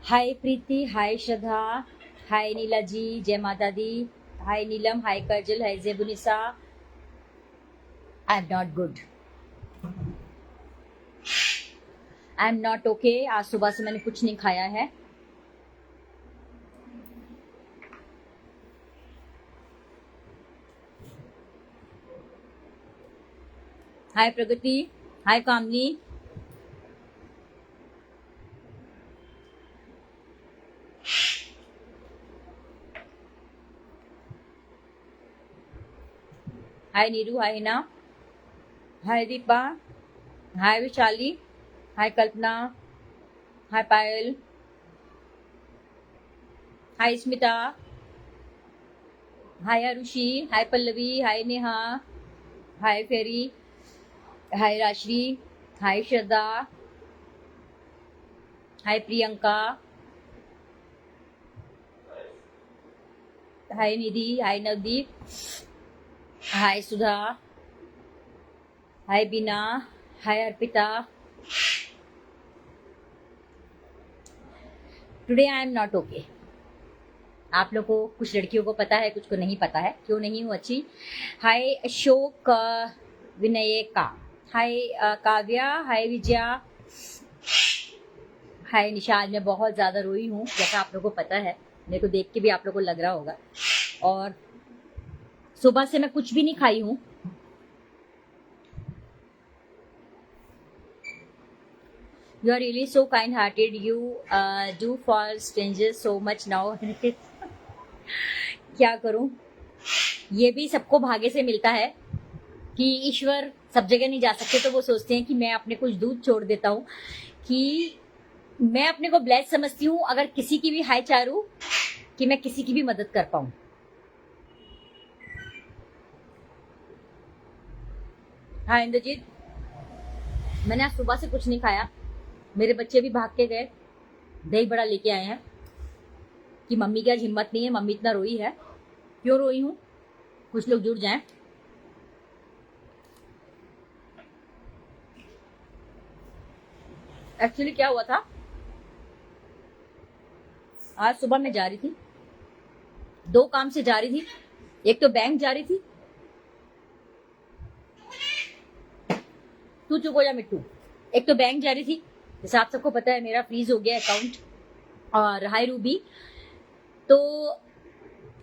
हाय प्रीति, हाय श्रद्धा, हाय नीला जी, जय माता दी, hi Neelam, hi Kajal, hi Zebunnisa. I am not good, I am not okay. आज सुबह से मैंने कुछ नहीं खाया है। Hi Pragati, hi Kamini. Hi Neeru, hi Hina, hi Deepa, hi Vishali, hi Kalpana, hi Payal, hi Smita, hi Arushi, hi Pallavi, hi Neha, hi Feri, hi Rashri, hi Shraddha, hi Priyanka, hi Nidhi, hi Navdeep, hi Sudha, hi Beena, hi Arpita. Today I am not okay. आप लोगों को, कुछ लड़कियों को पता है, कुछ को नहीं पता है क्यों नहीं हूँ अच्छी। हाय अशोक, विनयका, हाय काव्या, हाय विजया, हाय निशा। आज मैं बहुत ज़्यादा रोई हूँ, जैसा आप लोगों को पता है, मेरे को देख के भी आप लोगों को लग रहा होगा। और सुबह से मैं कुछ भी नहीं खाई हूँ। You are really so kind-hearted. You do for strangers so much now. क्या करूं? ये भी सबको भाग्य से मिलता है कि ईश्वर सब जगह नहीं जा सकते, तो वो सोचते हैं कि मैं अपने कुछ दूध छोड़ देता हूँ, कि मैं अपने को ब्लेस समझती हूँ अगर किसी की भी हाय चारू, कि मैं किसी की भी मदद कर पाऊं। हाँ इंद्रजीत, मैंने आज सुबह से कुछ नहीं खाया। मेरे बच्चे भी भाग के गए, दही बड़ा लेके आए हैं कि मम्मी की आज हिम्मत नहीं है, मम्मी इतना रोई है। क्यों रोई हूँ, कुछ लोग जुड़ जाएं। एक्चुअली क्या हुआ था, आज सुबह मैं जा रही थी, दो काम से जा रही थी। एक तो बैंक जा रही थी, तू चुप हो जा मिट्टू। एक तो बैंक जा रही थी, जैसे आप सबको पता है मेरा फ्रीज हो गया अकाउंट, और हाय रूबी। तो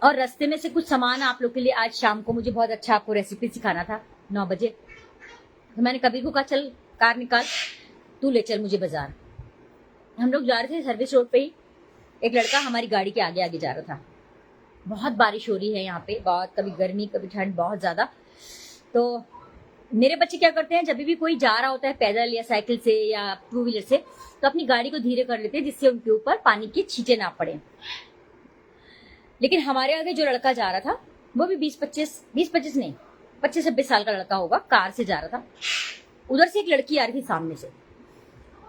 और रास्ते में से कुछ सामान आप लोग के लिए आज शाम को मुझे बहुत अच्छा आपको रेसिपी सिखाना था 9 बजे। तो मैंने कबीर को कहा चल कार निकाल, तू ले चल मुझे बाजार। हम लोग जा रहे थे सर्विस रोड पे ही, एक लड़का हमारी गाड़ी के आगे आगे जा रहा था। बहुत बारिश हो रही है यहाँ पे, बहुत, कभी गर्मी कभी ठंड, बहुत ज्यादा। तो मेरे बच्चे क्या करते हैं, जब भी कोई जा रहा होता है पैदल या साइकिल से या टू व्हीलर से, तो अपनी गाड़ी को धीरे कर लेते हैं जिससे उनके ऊपर पानी के छींटे ना पड़े। लेकिन हमारे आगे जो लड़का जा रहा था, वो भी 20-25 नहीं, 25-26 साल का लड़का होगा, कार से जा रहा था। उधर से एक लड़की आ रही थी सामने से,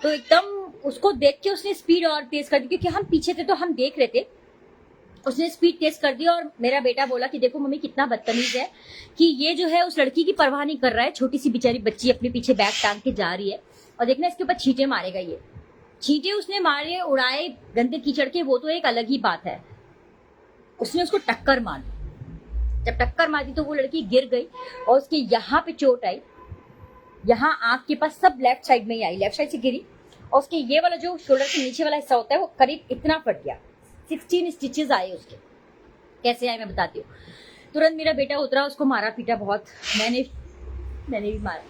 तो एकदम उसको देख के उसने स्पीड और तेज कर दी, क्योंकि हम पीछे थे तो हम देख रहे थे। उसने स्पीड तेज कर दी और मेरा बेटा बोला कि देखो मम्मी कितना बदतमीज है, कि ये जो है उस लड़की की परवाह नहीं कर रहा है। छोटी सी बेचारी बच्ची अपने पीछे बैग टांग के जा रही है, और देखना इसके ऊपर छींटे मारेगा। ये छींटे उसने मारे, उड़ाए गंदे कीचड़ के, वो तो एक अलग ही बात है। उसने उसको टक्कर मार दी। जब टक्कर मारी तो वो लड़की गिर गई और उसके यहाँ पे चोट आई, यहाँ आंख के पास, सब लेफ्ट साइड में ही आई, लेफ्ट साइड से गिरी। और उसके ये वाला जो शोल्डर के नीचे वाला हिस्सा होता है वो करीब इतना फट गया। 16 स्टिचेस आए उसके। कैसे आए मैं बताती हूँ। तुरंत मेरा बेटा उतरा, उसको मारा पीटा बहुत, मैंने भी मारा।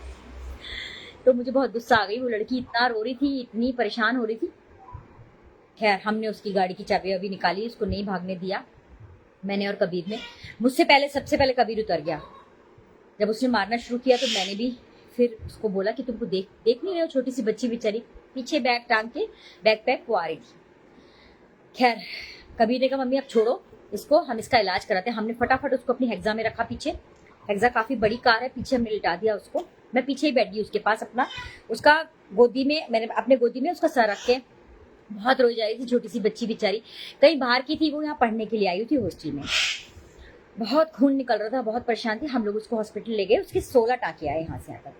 तो मुझे बहुत गुस्सा आ गई। वो लड़की इतना रो रही थी, इतनी परेशान हो रही थी। खैर हमने उसकी गाड़ी की चाबी अभी निकाली, उसको नहीं भागने दिया, मैंने और कबीर ने। मुझसे पहले, सबसे पहले कबीर उतर गया। जब उसने मारना शुरू किया तो मैंने भी फिर उसको बोला कि तुमको देख नहीं रहे हो, छोटी सी बच्ची बेचारी पीछे बैग टांग के, बैकपैक वो आ रही थी। खैर कबीर ने कहा मम्मी अब छोड़ो इसको, हम इसका इलाज कराते हैं। हमने फटाफट उसको अपनी हेक्सा में रखा पीछे। हेक्सा काफी बड़ी कार है, पीछे हमने लिटा दिया उसको। मैं पीछे ही बैठ गई उसके पास अपना, उसका गोदी में, मैंने अपने गोदी में उसका सर रख के। बहुत रोई जा रही थी छोटी सी बच्ची बेचारी, कहीं बाहर की थी, वो यहाँ पढ़ने के लिए आई थी हॉस्टल में। बहुत खून निकल रहा था, बहुत परेशान थी। हम लोग उसको हॉस्पिटल ले गए, उसके 16 टाँके आए यहाँ से आकर।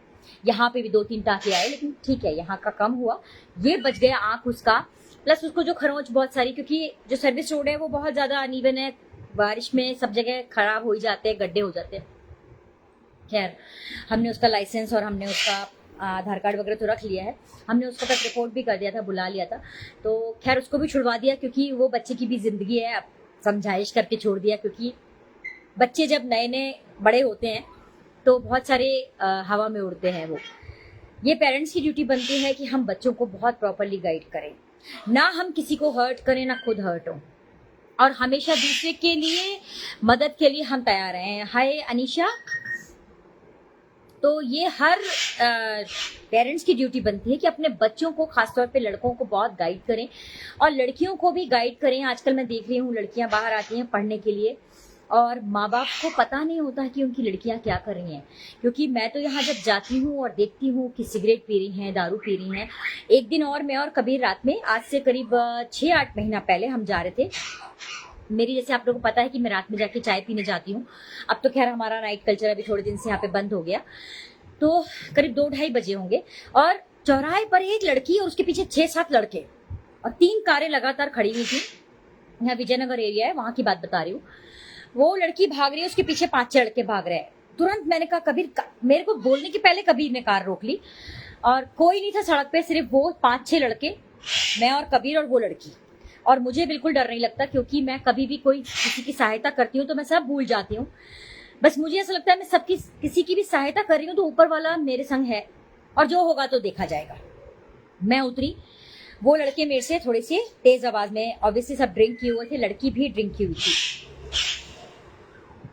यहाँ पे भी 2-3 टाँके आए, लेकिन ठीक है यहाँ का कम हुआ। ये बच गया आँख उसका, प्लस उसको जो खरोंच बहुत सारी, क्योंकि जो सर्विस रोड है वो बहुत ज़्यादा अनइवन है, बारिश में सब जगह खराब हो ही जाते हैं, गड्ढे हो जाते हैं। खैर हमने उसका लाइसेंस और हमने उसका आधार कार्ड वगैरह तो रख लिया है, हमने उसका तक रिपोर्ट भी कर दिया था, बुला लिया था, तो खैर उसको भी छुड़वा दिया, क्योंकि वो बच्चे की भी जिंदगी है। अब समझाइश करके छोड़ दिया, क्योंकि बच्चे जब नए नए बड़े होते हैं तो बहुत सारे हवा में उड़ते हैं वो। ये पेरेंट्स की ड्यूटी बनती है कि हम बच्चों को बहुत प्रॉपरली गाइड करें, ना हम किसी को हर्ट करें ना खुद हर्ट हो, और हमेशा दूसरे के लिए मदद के लिए हम तैयार हैं। हाय अनीशा। तो ये हर पेरेंट्स की ड्यूटी बनती है कि अपने बच्चों को, खासतौर पे लड़कों को बहुत गाइड करें, और लड़कियों को भी गाइड करें। आजकल मैं देख रही हूँ लड़कियां बाहर आती हैं पढ़ने के लिए, और माँ बाप को पता नहीं होता कि उनकी लड़कियां क्या कर रही हैं। क्योंकि मैं तो यहाँ जब जाती हूँ और देखती हूँ कि सिगरेट पी रही हैं, दारू पी रही हैं। एक दिन और मैं और कबीर रात में, आज से करीब 6-8 महीना पहले हम जा रहे थे। मेरी, जैसे आप लोगों को पता है कि मैं रात में जाके चाय पीने जाती हूँ। अब तो खैर हमारा नाइट कल्चर अभी थोड़े दिन से यहाँ पे बंद हो गया। तो करीब 2-2:30 बजे होंगे, और चौराहे पर एक लड़की और उसके पीछे 6-7 लड़के और 3 कारें लगातार खड़ी हुई थी। यहाँ विजयनगर एरिया है, वहां की बात बता रही हूँ। वो लड़की भाग रही है, उसके पीछे 5-6 लड़के भाग रहे हैं। तुरंत मैंने कहा कबीर, मेरे को बोलने के पहले कबीर ने कार रोक ली, और कोई नहीं था सड़क पे, सिर्फ वो 5-6 लड़के, मैं और कबीर और वो लड़की। और मुझे बिल्कुल डर नहीं लगता, क्योंकि मैं कभी भी कोई किसी की सहायता करती हूँ तो मैं सब भूल जाती हूँ। बस मुझे ऐसा लगता है मैं सबकी, किसी की भी सहायता कर रही हूँ तो ऊपर वाला मेरे संग है, और जो होगा तो देखा जाएगा। मैं उतरी, वो लड़के मेरे से थोड़े से तेज आवाज में, ऑब्वियसली सब ड्रिंक किए हुए थे, लड़की भी ड्रिंक की हुई थी।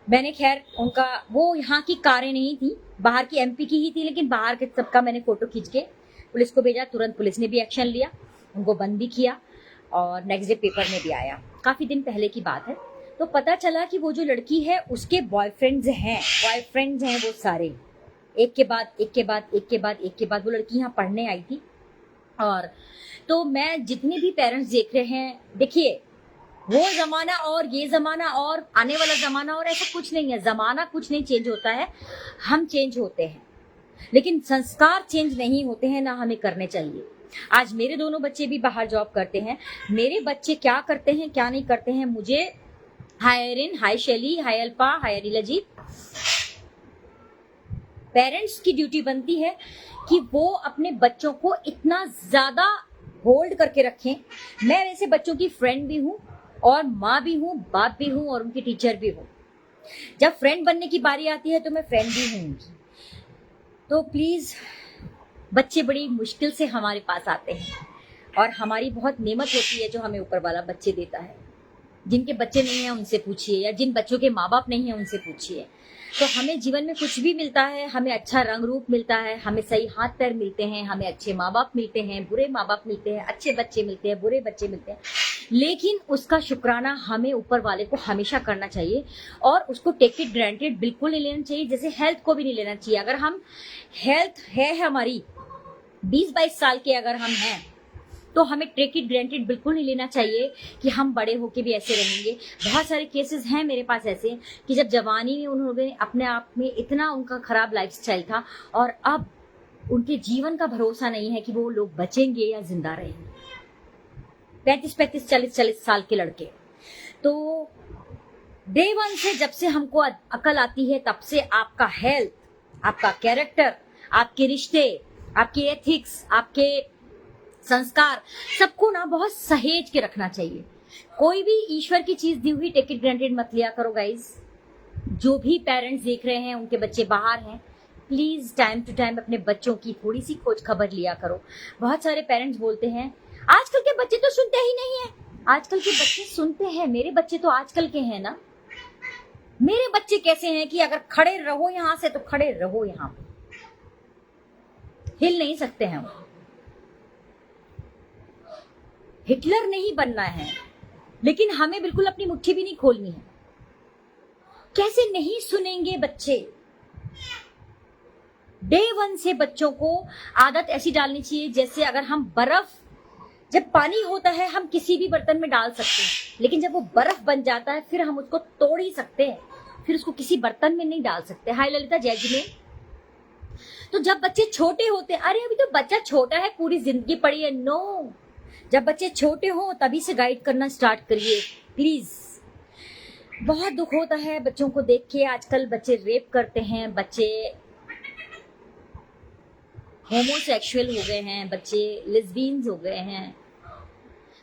मैंने खैर उनका, वो यहाँ की कारें नहीं थी, बाहर की एमपी की ही थी, लेकिन बाहर के सबका मैंने फोटो खींच के पुलिस को भेजा। तुरंत पुलिस ने भी एक्शन लिया, उनको बंद भी किया, और नेक्स्ट डे पेपर में भी आया। काफी दिन पहले की बात है। तो पता चला कि वो जो लड़की है उसके बॉयफ्रेंड्स हैं वो सारे, एक के बाद एक के बाद एक के बाद एक के बाद। वो लड़की यहाँ पढ़ने आई थी। और तो मैं, जितने भी पेरेंट्स देख रहे हैं, देखिए वो जमाना और ये जमाना और आने वाला जमाना और ऐसा कुछ नहीं है। जमाना कुछ नहीं चेंज होता है, हम चेंज होते हैं, लेकिन संस्कार चेंज नहीं होते हैं, ना हमें करने चाहिए। आज मेरे दोनों बच्चे भी बाहर जॉब करते हैं। मेरे बच्चे क्या करते हैं क्या नहीं करते हैं, मुझे, हाय एरिन, हाय शैली, हाय अल्पा, हाय अनिलाजीत, पेरेंट्स की ड्यूटी बनती है कि वो अपने बच्चों को इतना ज्यादा होल्ड करके रखें। मैं वैसे बच्चों की फ्रेंड भी हूँ, और माँ भी हूँ, बाप भी हूँ, और उनकी टीचर भी हूँ। जब फ्रेंड बनने की बारी आती है तो मैं फ्रेंड भी हूँ। तो प्लीज, बच्चे बड़ी मुश्किल से हमारे पास आते हैं, और हमारी बहुत नेमत होती है जो हमें ऊपर वाला बच्चे देता है। जिनके बच्चे नहीं हैं उनसे पूछिए, या जिन बच्चों के माँ बाप नहीं हैं उनसे पूछिए। तो हमें जीवन में कुछ भी मिलता है, हमें अच्छा रंग रूप मिलता है, हमें सही हाथ पैर मिलते हैं, हमें अच्छे माँ बाप मिलते हैं, बुरे माँ बाप मिलते हैं, अच्छे बच्चे मिलते हैं, बुरे बच्चे मिलते हैं, लेकिन उसका शुक्राना हमें ऊपर वाले को हमेशा करना चाहिए, और उसको टेक इट ग्रांटेड बिल्कुल नहीं लेना चाहिए। जैसे हेल्थ को भी नहीं लेना चाहिए। अगर हम, हेल्थ है हमारी 20-22 साल के अगर हम हैं, तो हमें टेक इट ग्रांटेड बिल्कुल नहीं लेना चाहिए कि हम बड़े होके भी ऐसे रहेंगे। बहुत सारे केसेस हैं मेरे पास ऐसे कि जब जवानी में उन्होंने अपने आप में इतना उनका खराब लाइफस्टाइल था, और अब उनके जीवन का भरोसा नहीं है कि वो लोग बचेंगे या जिंदा रहेंगे। 35-35, 40-40 साल के लड़के। तो डे वन से, जब से हमको अकल आती है, तब से आपका हेल्थ, आपका कैरेक्टर, आपके रिश्ते, आपके एथिक्स, आपके संस्कार, सबको ना बहुत सहेज के रखना चाहिए। कोई भी ईश्वर की चीज दी हुई टेक इट ग्रांटेड मत लिया करो गाइज। जो भी पेरेंट्स देख रहे हैं, उनके बच्चे बाहर हैं, प्लीज टाइम टू टाइम अपने बच्चों की थोड़ी सी खोज खबर लिया करो। बहुत सारे पेरेंट्स बोलते हैं आजकल के बच्चे तो सुनते ही नहीं है। आजकल के बच्चे सुनते हैं, मेरे बच्चे तो आजकल के हैं ना। मेरे बच्चे कैसे हैं कि अगर खड़े रहो यहां से तो खड़े रहो, यहां हिल नहीं सकते हैं। हिटलर नहीं बनना है, लेकिन हमें बिल्कुल अपनी मुट्ठी भी नहीं खोलनी है। कैसे नहीं सुनेंगे बच्चे? डे वन से बच्चों को आदत ऐसी डालनी चाहिए, जैसे अगर हम बर्फ, जब पानी होता है हम किसी भी बर्तन में डाल सकते हैं, लेकिन जब वो बर्फ बन जाता है फिर हम उसको तोड़ ही सकते हैं, फिर उसको किसी बर्तन में नहीं डाल सकते। हाय ललिता, जय जिने। तो जब बच्चे छोटे होते हैं, अरे अभी तो बच्चा छोटा है, पूरी जिंदगी पड़ी है, नो, जब बच्चे छोटे हो तभी से गाइड करना स्टार्ट करिए प्लीज। बहुत दुख होता है बच्चों को देख के, आजकल बच्चे रेप करते हैं, बच्चे होमोसेक्सुअल हो गए हैं, बच्चे लेस्बियंस हो गए हैं,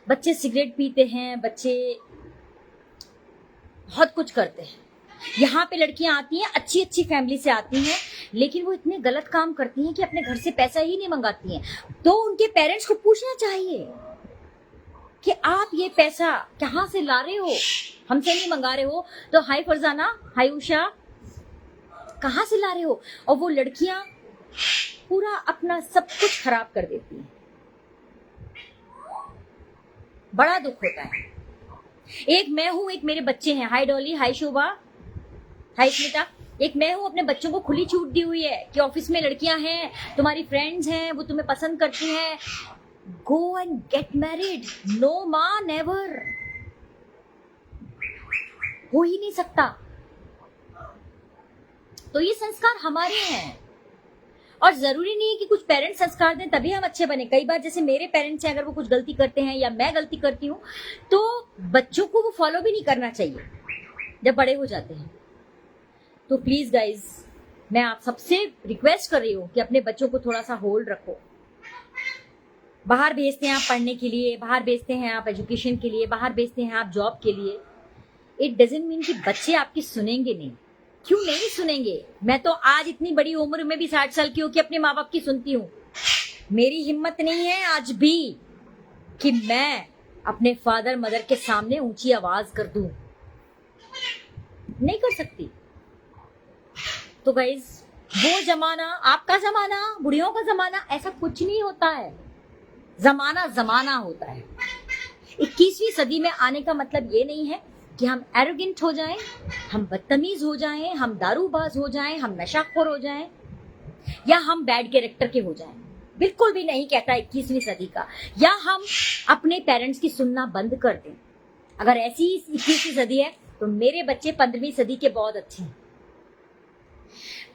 बच्चे सिगरेट पीते हैं, बच्चे बहुत कुछ करते हैं। यहाँ पे लड़कियां आती हैं, अच्छी अच्छी फैमिली से आती हैं, लेकिन वो इतने गलत काम करती हैं कि अपने घर से पैसा ही नहीं मंगाती हैं। तो उनके पेरेंट्स को पूछना चाहिए कि आप ये पैसा कहाँ से ला रहे हो, हमसे नहीं मंगा रहे हो। तो हाय फरजाना, हाय उषा, कहाँ से ला रहे हो? और वो लड़कियां पूरा अपना सब कुछ खराब कर देती हैं। बड़ा दुख होता है। एक मैं हूं, एक मेरे बच्चे हैं। हाय डॉली, हाय शोभा, हाय स्मिता। एक मैं हूं, अपने बच्चों को खुली छूट दी हुई है कि ऑफिस में लड़कियां हैं, तुम्हारी फ्रेंड्स हैं, वो तुम्हें पसंद करती हैं, go and get married. No मां, नेवर, हो ही नहीं सकता। तो ये संस्कार हमारे हैं, और जरूरी नहीं है कि कुछ पेरेंट्स संस्कार दें तभी हम अच्छे बने। कई बार जैसे मेरे पेरेंट्स हैं, अगर वो कुछ गलती करते हैं या मैं गलती करती हूँ, तो बच्चों को वो फॉलो भी नहीं करना चाहिए जब बड़े हो जाते हैं। तो प्लीज गाइज, मैं आप सबसे रिक्वेस्ट कर रही हूँ कि अपने बच्चों को थोड़ा सा होल्ड रखो। बाहर भेजते हैं आप पढ़ने के लिए, बाहर भेजते हैं आप एजुकेशन के लिए, बाहर भेजते हैं आप जॉब के लिए। इट डजंट मीन कि बच्चे आपकी सुनेंगे नहीं। क्यों नहीं सुनेंगे? मैं तो आज इतनी बड़ी उम्र में भी 60 साल की हूं कि अपने माँ बाप की सुनती हूँ। मेरी हिम्मत नहीं है आज भी कि मैं अपने फादर मदर के सामने ऊंची आवाज कर दूं, नहीं कर सकती। तो गाइज, वो जमाना, आपका जमाना, बुढ़ियों का जमाना, ऐसा कुछ नहीं होता है। जमाना जमाना होता है। 21वीं सदी में आने का मतलब ये नहीं है कि हम एरोगेंट हो जाएं, हम बदतमीज हो जाएं, हम दारूबाज हो जाएं, हम नशाखोर हो जाएं, या हम बैड कैरेक्टर के हो जाएं। बिल्कुल भी नहीं कहता 21वीं सदी का। या हम अपने पेरेंट्स की सुनना बंद कर दें। अगर ऐसी 21वीं सदी है तो मेरे बच्चे 15वीं सदी के बहुत अच्छे हैं।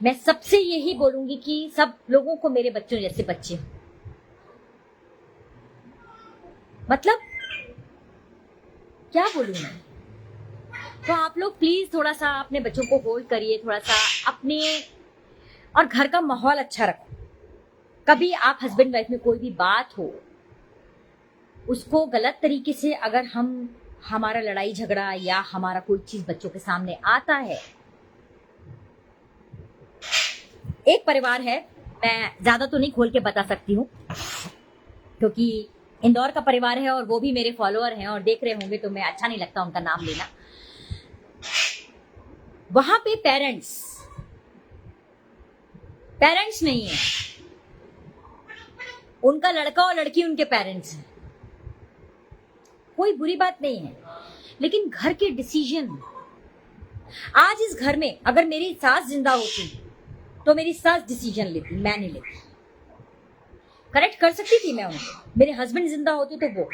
मैं सबसे यही बोलूंगी कि सब लोगों को मेरे बच्चों जैसे बच्चे हो। मतलब क्या बोलूं मैं? तो आप लोग प्लीज थोड़ा सा अपने बच्चों को होल्ड करिए, थोड़ा सा अपने और घर का माहौल अच्छा रखो। कभी आप हस्बैंड वाइफ में कोई भी बात हो, उसको गलत तरीके से अगर हमारा लड़ाई झगड़ा या हमारा कोई चीज बच्चों के सामने आता है। एक परिवार है, मैं ज्यादा तो नहीं खोल के बता सकती हूँ क्योंकि इंदौर का परिवार है और वो भी मेरे फॉलोअर हैं और देख रहे होंगे, तो मैं अच्छा नहीं लगता उनका नाम लेना। वहां पे पेरेंट्स नहीं है, उनका लड़का और लड़की उनके पेरेंट्स हैं। कोई बुरी बात नहीं है, लेकिन घर के डिसीजन, आज इस घर में अगर मेरी सास जिंदा होती तो मेरी सास डिसीजन लेती, मैं नहीं लेती। करेक्ट कर सकती थी मैं उनको। मेरे हस्बैंड जिंदा होते तो वो,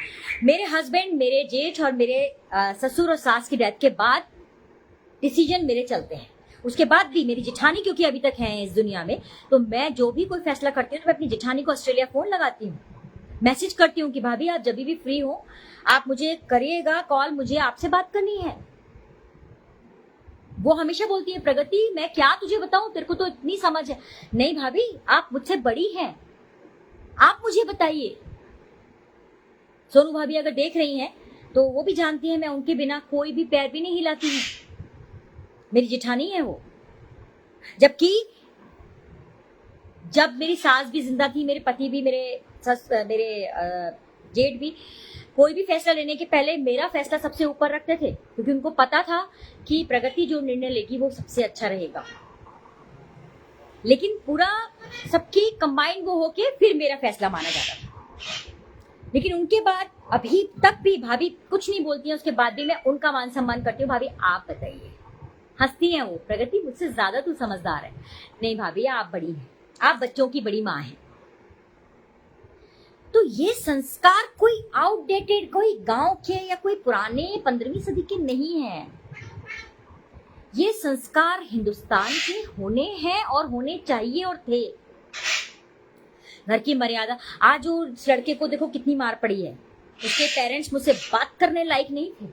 मेरे हस्बैंड, मेरे जेठ और मेरे ससुर और सास की डेथ के बाद डिसीजन मेरे चलते हैं। उसके बाद भी मेरी जेठानी क्योंकि अभी तक है इस दुनिया में, तो मैं जो भी कोई फैसला करती हूँ तो मैं अपनी जेठानी को ऑस्ट्रेलिया फोन लगाती हूँ, मैसेज करती हूँ कि भाभी आप जब भी फ्री हो आप मुझे करिएगा कॉल, मुझे आपसे बात करनी है। वो हमेशा बोलती है प्रगति मैं क्या तुझे बताऊं, तेरे को तो इतनी समझ है। नहीं भाभी, आप मुझसे बड़ी हैं, आप मुझे बताइए। सोनू भाभी अगर देख रही हैं तो वो भी जानती है मैं उनके बिना कोई भी पैर भी नहीं हिलाती हूँ। मेरी जेठानी है वो। जबकि जब मेरी सास भी जिंदा थी, मेरे पति भी, मेरे जेठ भी, कोई भी फैसला लेने के पहले मेरा फैसला सबसे ऊपर रखते थे क्योंकि उनको पता था कि प्रगति जो निर्णय लेगी वो सबसे अच्छा रहेगा। लेकिन पूरा सबकी कंबाइन वो होके फिर मेरा फैसला माना जाता था। लेकिन उनके बाद अभी तक भी भाभी कुछ नहीं बोलती हैं, उसके बाद भी मैं उनका मान सम्मान करती हूँ। भाभी आप बताइए, हंसती हैं वो, प्रगति मुझसे ज्यादा तू समझदार है। नहीं भाभी आप बड़ी हैं, आप बच्चों की बड़ी माँ हैं। तो ये संस्कार कोई आउटडेटेड, कोई गांव के या कोई पुराने 15वीं सदी के नहीं है। ये संस्कार हिंदुस्तान के होने हैं और होने चाहिए और थे। घर की मर्यादा। आज उस लड़के को देखो कितनी मार पड़ी है, उसके पेरेंट्स मुझसे बात करने लायक नहीं थे।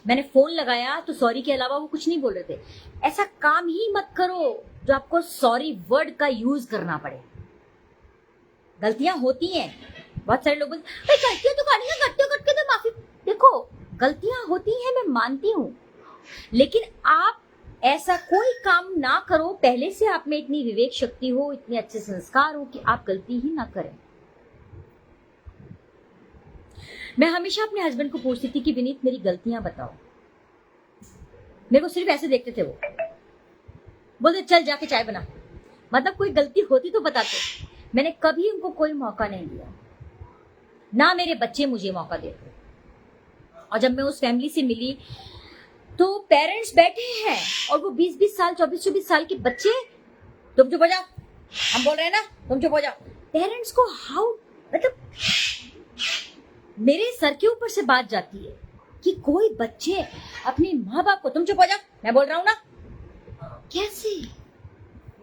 मैंने फोन लगाया तो सॉरी के अलावा वो कुछ नहीं बोल रहे थे। ऐसा काम ही मत करो जो आपको सॉरी वर्ड का यूज करना पड़े। गलतियां होती हैं, बहुत सारे लोग बोलते भाई गलतियां तो करनी है, गलतियां करके तो माफी। देखो गलतियां होती हैं, मैं मानती हूं, लेकिन आप ऐसा कोई काम ना करो पहले से आप में इतनी विवेक शक्ति हो, इतने अच्छे संस्कार हो कि आप गलती ही ना करें। मैं हमेशा अपने हस्बैंड को पूछती थी कि विनीत मेरी गलतियां बताओ। मेरे को सिर्फ ऐसे देखते थे, वो बोलते चल जाके चाय बना। मतलब कोई गलती होती तो बताते। मैंने कभी उनको कोई मौका नहीं दिया, ना मेरे बच्चे मुझे मौका देते। और जब मैं उस फैमिली से मिली तो पेरेंट्स बैठे हैं और वो 20-20 साल 24-24 साल के बच्चे, तुम चुप हो जाओ, हम बोल रहे हैं ना, तुम चुप हो जाओ। पेरेंट्स को हाउ, मतलब मेरे सर के ऊपर से बात जाती है कि कोई बच्चे अपने माँ बाप को, तुम चुप हो जाओ, मैं बोल रहा हूं ना। कैसे?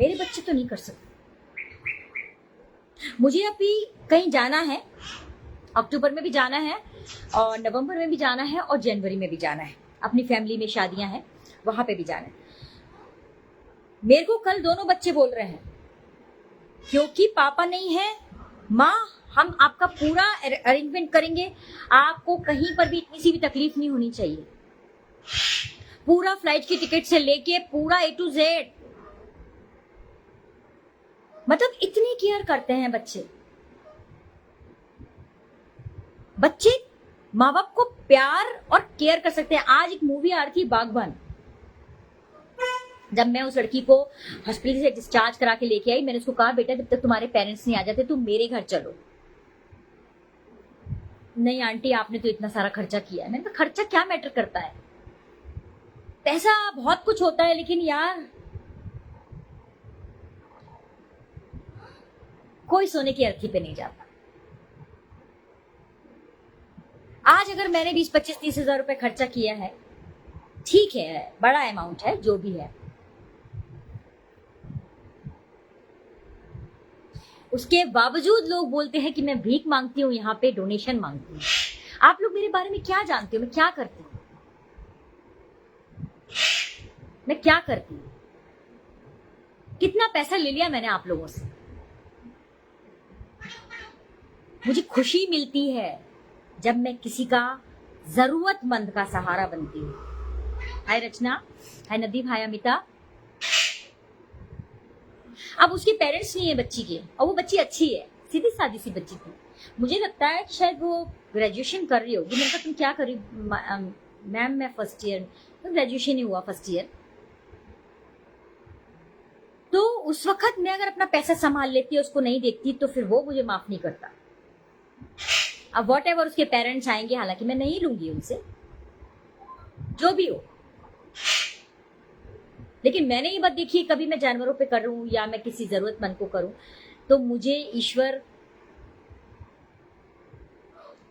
मेरे बच्चे तो नहीं कर सकते। मुझे अभी कहीं जाना है, अक्टूबर में भी जाना है और नवंबर में भी जाना है और जनवरी में भी जाना है। अपनी फैमिली में शादियां हैं, वहां पे भी जाना है। मेरे को कल दोनों बच्चे बोल रहे हैं क्योंकि पापा नहीं है, माँ हम आपका पूरा अरेंजमेंट करेंगे, आपको कहीं पर भी इतनी सी भी तकलीफ नहीं होनी चाहिए। पूरा फ्लाइट की टिकट से लेके पूरा A to Z, मतलब इतनी केयर करते हैं बच्चे। बच्चे माँ बाप को प्यार और केयर कर सकते हैं। आज एक मूवी आ रही थी बागबान, जब मैं उस लड़की को हॉस्पिटल से डिस्चार्ज करा के लेके आई, मैंने उसको कहा बेटा जब तक तुम्हारे पेरेंट्स नहीं आ जाते तुम मेरे घर चलो। नहीं आंटी आपने तो इतना सारा खर्चा किया है। मैंने कहा खर्चा क्या मैटर करता है, पैसा बहुत कुछ होता है, लेकिन यार कोई सोने की अर्थी पे नहीं जाता। आज अगर मैंने 20-25-30 हजार रुपए खर्चा किया है, ठीक है, बड़ा अमाउंट है, जो भी है, उसके बावजूद लोग बोलते हैं कि मैं भीख मांगती हूँ, यहाँ पे डोनेशन मांगती हूँ। आप लोग मेरे बारे में क्या जानते हो, मैं क्या करती हूँ, मैं क्या करती हूँ, कितना पैसा ले लिया मैंने आप लोगों से। मुझे खुशी मिलती है जब मैं किसी का जरूरतमंद का सहारा बनती हूँ। हाय रचना, हाय नदीम, हाय अमिता। अब उसके पेरेंट्स नहीं है बच्ची के, और वो बच्ची अच्छी है, सीधी सादी सी बच्ची थी। मुझे लगता है कि शायद वो ग्रेजुएशन कर रही होगी। मैंने कहा तुम क्या कर रही? मैम मैं फर्स्ट ईयर, तो ग्रेजुएशन ही हुआ फर्स्ट ईयर। तो उस वक्त मैं अगर अपना पैसा संभाल लेती है, उसको नहीं देखती, तो फिर वो मुझे माफ नहीं करता। अब वॉट एवर उसके पेरेंट्स आएंगे, हालांकि मैं नहीं लूंगी उनसे, जो भी हो, लेकिन मैंने ये बात देखी कभी मैं जानवरों पे करूं या मैं किसी जरूरतमंद को करूं तो मुझे ईश्वर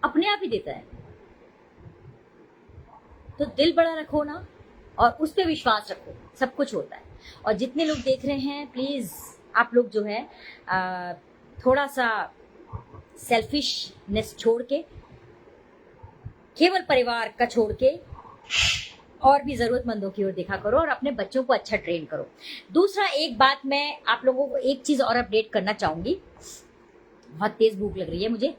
अपने आप ही देता है। तो दिल बड़ा रखो ना और उस पर विश्वास रखो, सब कुछ होता है। और जितने लोग देख रहे हैं प्लीज आप लोग जो है थोड़ा सा सेल्फिशनेस छोड़ के, केवल परिवार का छोड़ के और भी जरूरतमंदों की ओर देखा करो और अपने बच्चों को अच्छा ट्रेन करो। दूसरा एक बात मैं आप लोगों को एक चीज और अपडेट करना चाहूंगी। बहुत तेज भूख लग रही है मुझे।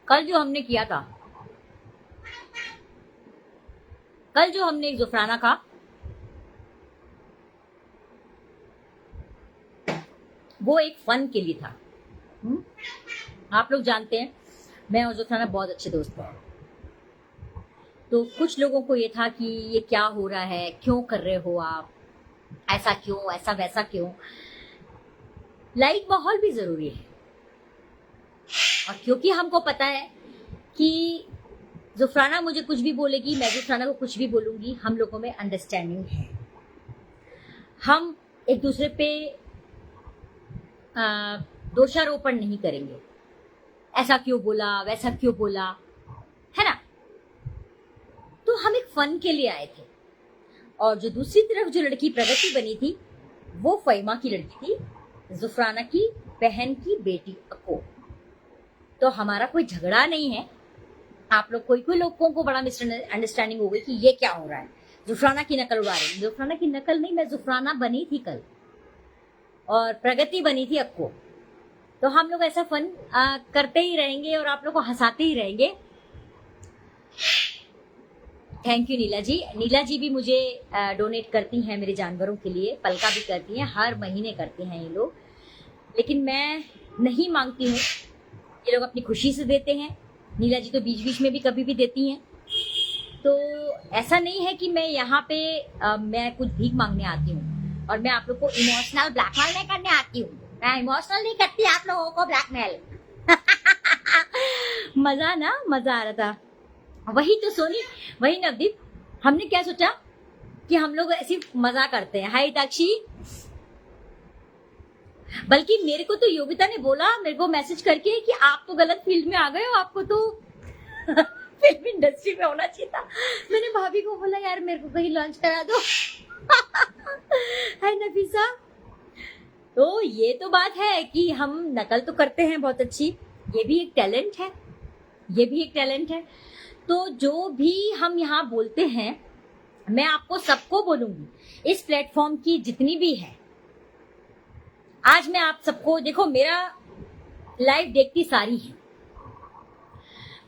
कल जो हमने किया था, कल जो हमने ज़ुफ़राना का, वो एक फन के लिए था। आप लोग जानते हैं मैं और ज़ुफ़राना बहुत अच्छे दोस्त हैं। तो कुछ लोगों को ये था कि ये क्या हो रहा है, क्यों कर रहे हो आप, ऐसा क्यों, ऐसा वैसा क्यों। लाइट माहौल भी जरूरी है, और क्योंकि हमको पता है कि ज़ुफ़राना मुझे कुछ भी बोलेगी, मैं ज़ुफ़राना को कुछ भी बोलूंगी, हम लोगों में अंडरस्टैंडिंग है। हम एक दूसरे पे दोषारोपण नहीं करेंगे, ऐसा क्यों बोला, वैसा क्यों बोला, तो हम एक फन के लिए आए थे। और जो दूसरी तरफ जो लड़की प्रगति बनी थी वो फहीमा की लड़की थी, जुफराना की बहन की बेटी अको। तो हमारा कोई झगड़ा नहीं है। आप लोग कोई लोगों को बड़ा मिसअंडरस्टैंडिंग हो गई कि ये क्या हो रहा है, जुफराना की नकल उड़ा रही। जुफराना की नकल नहीं, मैं जुफराना बनी थी कल और प्रगति बनी थी अक्को। तो हम लोग ऐसा फन करते ही रहेंगे और आप लोग को हंसाते ही रहेंगे। थैंक यू नीला जी। नीला जी भी मुझे डोनेट करती हैं मेरे जानवरों के लिए, पलका भी करती हैं, हर महीने करते हैं ये लोग, लेकिन मैं नहीं मांगती हूँ, ये लोग अपनी खुशी से देते हैं। नीला जी तो बीच बीच में भी कभी भी देती हैं। तो ऐसा नहीं है कि मैं यहाँ पे मैं कुछ भीख मांगने आती हूँ और मैं आप लोग को इमोशनल ब्लैकमेल नहीं करने आती हूँ। मैं इमोशनल नहीं करती आप लोगों को ब्लैकमेल। मजा आ रहा था। वही तो सोनी, वही नवदीप, हमने क्या सोचा कि हम लोग ऐसी मजा करते हैं। हाय ताक्षी। बल्कि मेरे को तो योगिता ने बोला मेरे को मैसेज करके कि आप तो गलत फील्ड में आ गए हो, आपको तो फिल्म इंडस्ट्री में होना चाहिए था। मैंने भाभी को बोला यार मेरे को कहीं लॉन्च करा दो। है नफीसा। तो ये तो बात है कि हम नकल तो करते हैं बहुत अच्छी, ये भी एक टैलेंट है, ये भी एक टैलेंट है। तो जो भी हम यहाँ बोलते हैं मैं आपको सबको बोलूंगी, इस प्लेटफॉर्म की जितनी भी है। आज मैं आप सबको, देखो मेरा लाइव देखती सारी है,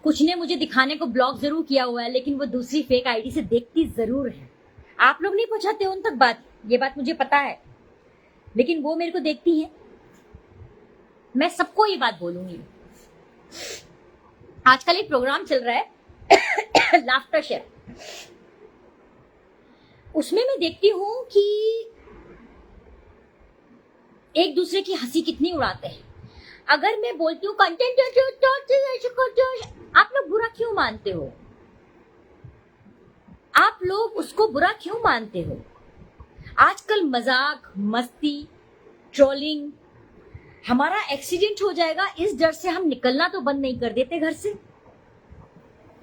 कुछ ने मुझे दिखाने को ब्लॉक जरूर किया हुआ है, लेकिन वो दूसरी फेक आईडी से देखती जरूर है। आप लोग नहीं पहुंचाते उन तक बात, ये बात मुझे पता है, लेकिन वो मेरे को देखती है। मैं सबको ये बात बोलूंगी। आजकल एक प्रोग्राम चल रहा है लाफ्टर शेयर, उसमें मैं देखती हूं कि एक दूसरे की हंसी कितनी उड़ाते हैं। अगर मैं बोलती हूँ कंटेंट, आप लोग बुरा क्यों मानते हो? आप लोग उसको बुरा क्यों मानते हो? आजकल मजाक, मस्ती, ट्रोलिंग, हमारा एक्सीडेंट हो जाएगा इस डर से हम निकलना तो बंद नहीं कर देते घर से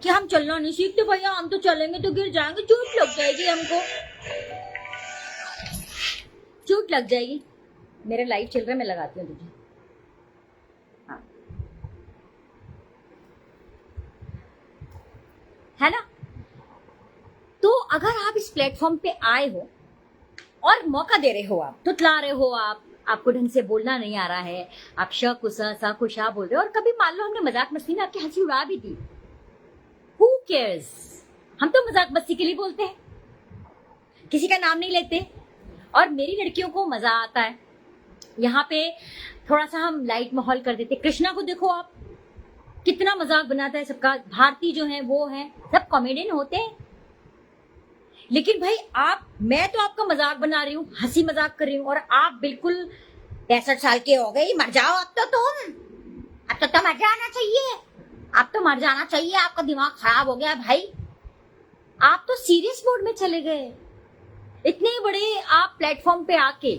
कि हम चलना नहीं सीखते। भैया हम तो चलेंगे तो गिर जाएंगे, चोट लग जाएगी, हमको चोट लग जाएगी। मेरा लाइट चल रहा है, मैं लगाती हूँ तुझे। हाँ, है ना? तो अगर आप इस प्लेटफॉर्म पे आए हो और मौका दे रहे हो, आप तुतला रहे हो, आपको ढंग से बोलना नहीं आ रहा है, आप श कुसा सा कुशा बोल रहे हो, और कभी मान लो हमने मजाक मस्ती में आपकी हंसी उड़ा भी दी, हु केयर्स? हम तो मजाक मस्ती के लिए बोलते हैं, किसी का नाम नहीं लेते। और मेरी लड़कियों को मजा आता है, यहाँ पे थोड़ा सा हम लाइट माहौल कर देते। कृष्णा को देखो आप, कितना मजाक बनाता है सबका। भारती जो है वो है, सब कॉमेडियन होते हैं, लेकिन भाई मैं तो आपका मजाक बना रही हूँ, हंसी मजाक कर रही हूँ, और आप बिल्कुल 65 साल के हो गई, मर जाओ अब तो तुम, अब तो मर जाना चाहिए, अब तो मर जाना चाहिए, आपका दिमाग खराब हो गया भाई। आप तो सीरियस मोड में चले गए। इतने बड़े आप प्लेटफॉर्म पे आके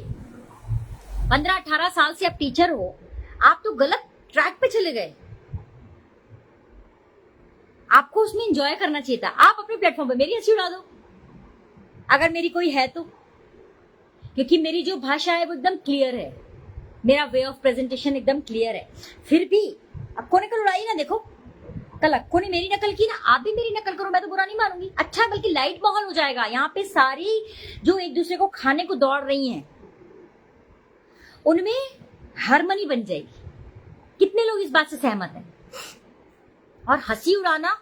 15-18 साल से आप टीचर हो, आप तो गलत ट्रैक पे चले गए। आपको उसमें एंजॉय करना चाहिए था। आप अपने प्लेटफॉर्म पे मेरी हंसी उड़ा दो अगर मेरी कोई है तो, क्योंकि मेरी जो भाषा है वो एकदम क्लियर है, मेरा वे ऑफ प्रेजेंटेशन एकदम क्लियर है। फिर भी अक्को नकल उड़ाई ना, देखो कल अक्को ने मेरी नकल की ना, आप भी मेरी नकल करो, मैं तो बुरा नहीं मानूंगी। अच्छा, बल्कि लाइट माहौल हो जाएगा। यहाँ पे सारी जो एक दूसरे को खाने को दौड़ रही हैं उनमें हारमनी बन जाएगी। कितने लोग इस बात से सहमत हैं? और हंसी उड़ाना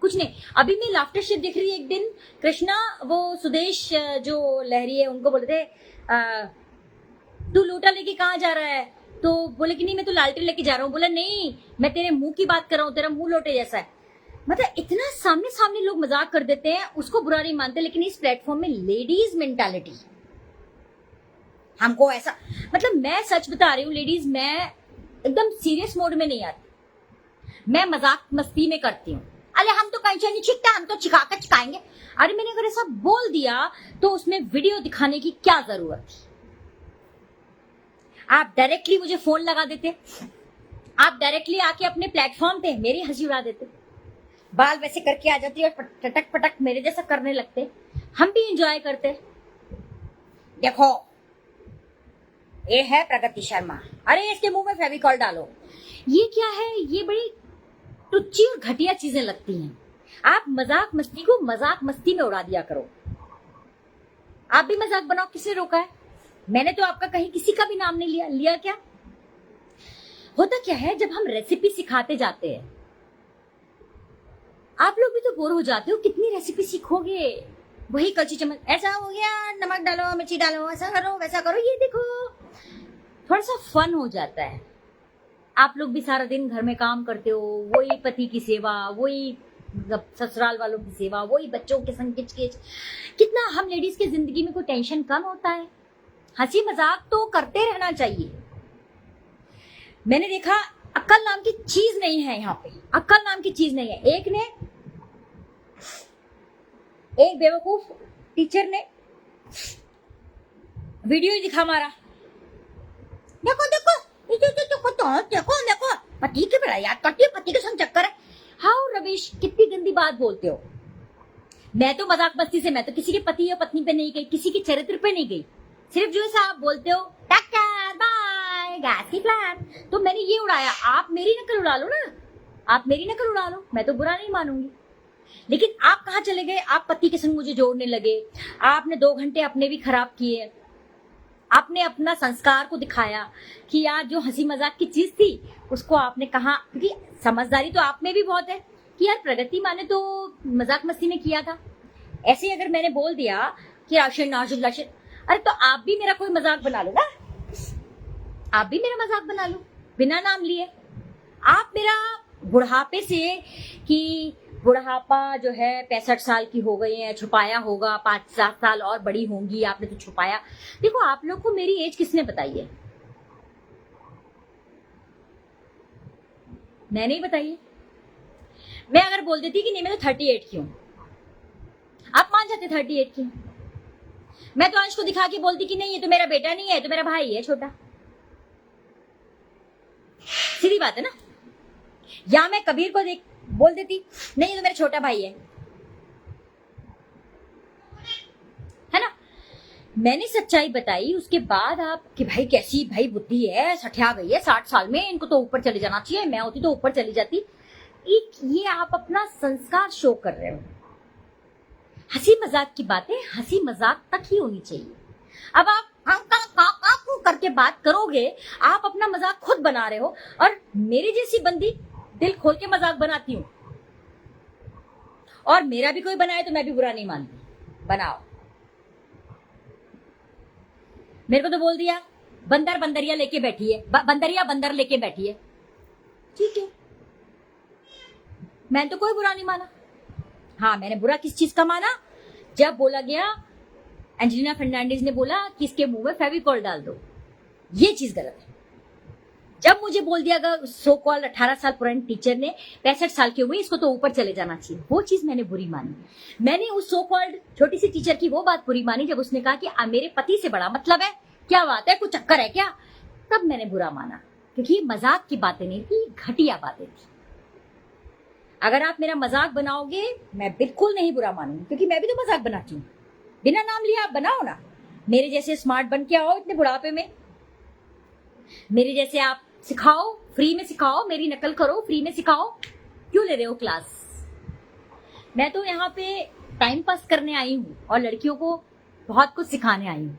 कुछ नहीं। अभी मैं लाफ्टर शेयर देख रही है, एक दिन कृष्णा, वो सुदेश जो लहरी है, उनको बोलते थे तू लोटा लेके कहाँ जा रहा है? तो बोले कि नहीं मैं तो लालटेन लेके जा रहा हूँ। बोला नहीं, मैं तेरे मुंह की बात कर रहा हूँ, तेरा मुंह लोटे जैसा है। मतलब इतना सामने सामने लोग मजाक कर देते हैं, उसको बुरा नहीं मानते। लेकिन इस प्लेटफॉर्म में लेडीज मेंटालिटी, हमको ऐसा, मतलब मैं सच बता रही हूँ लेडीज, मैं एकदम सीरियस मोड में नहीं आती, मैं मजाक मस्ती में करती हूँ। अरे हम तो कहीं नहीं छिकता, हम तो छिका कर छिकाएंगे। अरे मैंने अगर ऐसा बोल दिया तो उसमें वीडियो दिखाने की क्या जरूरत थी? आप डायरेक्टली मुझे फोन लगा देते, आप डायरेक्टली आके अपने प्लेटफॉर्म पे मेरी हंसी उड़ा देते। बाल वैसे करके आ जाती और टटक पटक मेरे जैसा करने लगते, हम भी एंजॉय करते। देखो ये है प्रगति शर्मा, अरे इसके मुंह में फेविकॉल डालो। ये क्या है, ये बड़ी टुच्ची और घटिया चीजें लगती हैं। आप मजाक मस्ती को मजाक मस्ती में उड़ा दिया करो। आप भी मजाक बनाओ, किसने रोका है? मैंने तो आपका कहीं किसी का भी नाम नहीं लिया क्या? होता क्या है, जब हम रेसिपी सिखाते जाते हैं, आप लोग भी तो बोर हो जाते हो, कितनी रेसिपी सीखोगे? वही कच्ची चम्मच, ऐसा हो गया, नमक डालो, मिर्ची डालो, ऐसा करो वैसा करो, ये देखो। थोड़ा सा फन हो जाता है। आप लोग भी सारा दिन घर में काम करते हो, वही पति की सेवा, वही ससुराल वालों की सेवा, वही बच्चों के संग किचकिच। कितना हम लेडीज के जिंदगी में कोई टेंशन कम होता है? हंसी मजाक तो करते रहना चाहिए। मैंने देखा अक्ल नाम की चीज नहीं है यहाँ पे, अक्ल नाम की चीज नहीं है। एक बेवकूफ टीचर ने वीडियो ही दिखा मारा, देखो देखो देखो पति की बड़ा याद करती है, पति के संग चक्कर है। हाउ रविश, कितनी गंदी बात बोलते हो। मैं तो मजाक मस्ती से, मैं तो किसी के पति या पत्नी पे नहीं गई, किसी के चरित्र पे नहीं गई। सिर्फ जो है आप बोलते हो टक्कर बाय गैस की प्लान, तो मैंने ये उड़ाया। आप मेरी नकल उड़ा लो ना, आप मेरी नकल उड़ा लो, मैं तो बुरा नहीं मानूंगी। लेकिन आप कहाँ चले गए? आप पति के संग मुझे जोड़ने लगे, आपने 2 घंटे अपने भी खराब किए। आपने अपना संस्कार को दिखाया कि यार जो हंसी मजाक की चीज थी उसको आपने कहा, क्योंकि समझदारी तो आप में भी बहुत है कि यार प्रगति माने तो मजाक मस्ती में किया था। ऐसे ही अगर मैंने बोल दिया कि राशन नाजुल राशन, अरे तो आप भी मेरा कोई मजाक बना लो ना, आप भी मेरा मजाक बना लो बिना नाम लिए। आप मेरा बुढ़ापे से कि बुढ़ापा जो है 65 साल की हो गई है, छुपाया होगा, 5-7 साल और बड़ी होंगी, आपने तो छुपाया। देखो आप लोग को मेरी एज किसने बताई है? मैंने ही बताई है। मैं अगर बोल देती कि नहीं मैं तो 38 की हूं, आप मान जाते 38 की। मैं तो अंश को दिखा के बोलती कि नहीं ये तो मेरा बेटा नहीं है, ये तो मेरा भाई है छोटा। सीधी बात है ना। या मैं कबीर को देख बोल देती नहीं ये तो मेरा छोटा भाई है ना। मैंने सच्चाई बताई, उसके बाद आप कि भाई कैसी भाई बुद्धि है, सठिया गई है 60 साल में, इनको तो ऊपर चले जाना चाहिए, मैं होती तो ऊपर चली जाती। ये आप अपना संस्कार शो कर रहे हो। हंसी मजाक की बातें हंसी मजाक तक ही होनी चाहिए। अब आप करके बात करोगे, आप अपना मजाक खुद बना रहे हो, और मेरी जैसी बंदी दिल खोल के मजाक बनाती हूँ, और मेरा भी कोई बनाए तो मैं भी बुरा नहीं मानती, बनाओ। मेरे को तो बोल दिया बंदरिया लेके बैठी है, बंदर लेके बैठी है, ठीक है, मैंने तो कोई बुरा नहीं माना। हाँ मैंने बुरा किस चीज का माना? जब बोला गया, एंजेलिना फर्नांडिस ने बोला कि इसके मुंह में फेविकॉल डाल दो, ये चीज गलत है। जब मुझे बोल दिया गया सो कॉल्ड 18 साल पुरानी टीचर ने 65 साल की हुई, इसको तो ऊपर चले जाना चाहिए, वो चीज मैंने बुरी मानी। मैंने उस सो कॉल्ड छोटी सी टीचर की वो बात बुरी मानी जब उसने कहा कि मेरे पति से बड़ा मतलब है, क्या बात है, कुछ चक्कर है क्या? तब मैंने बुरा माना, क्योंकि मजाक की बातें नहीं थी, घटिया बातें थी। अगर आप मेरा मजाक बनाओगे मैं बिल्कुल नहीं बुरा मानूंगी, क्योंकि मैं भी तो मजाक बनाती हूँ। बिना नाम लिए आप बनाओ ना, मेरे जैसे स्मार्ट बन के आओ इतने बुढ़ापे में, मेरे जैसे आप सिखाओ, फ्री में सिखाओ, मेरी नकल करो, फ्री में सिखाओ। क्यों ले रहे हो क्लास? मैं तो यहाँ पे टाइम पास करने आई हूँ और लड़कियों को बहुत कुछ सिखाने आई हूँ,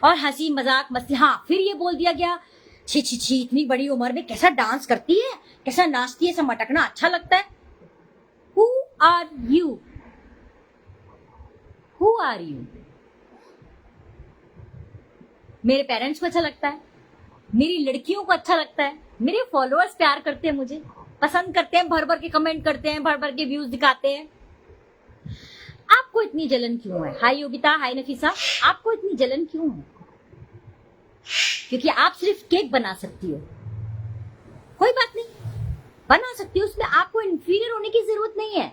और हंसी मजाक मस्ती। हाँ फिर ये बोल दिया गया छी छी छी इतनी बड़ी उम्र में कैसा डांस करती है, कैसा नाचती है, सब मटकना अच्छा लगता है। Who are you? Who are you? मेरे पेरेंट्स को अच्छा लगता है, मेरी लड़कियों को अच्छा लगता है, मेरे फॉलोअर्स प्यार करते हैं, मुझे पसंद करते हैं, भर भर के कमेंट करते हैं, भर भर के व्यूज दिखाते हैं। आपको इतनी जलन क्यों है? हाय योगिता, हाय नफीसा, आपको इतनी जलन क्यों है? क्योंकि आप सिर्फ केक बना सकती हो, कोई बात नहीं, बना सकती हो, उसमें आपको इंफीरियर होने की जरूरत नहीं है।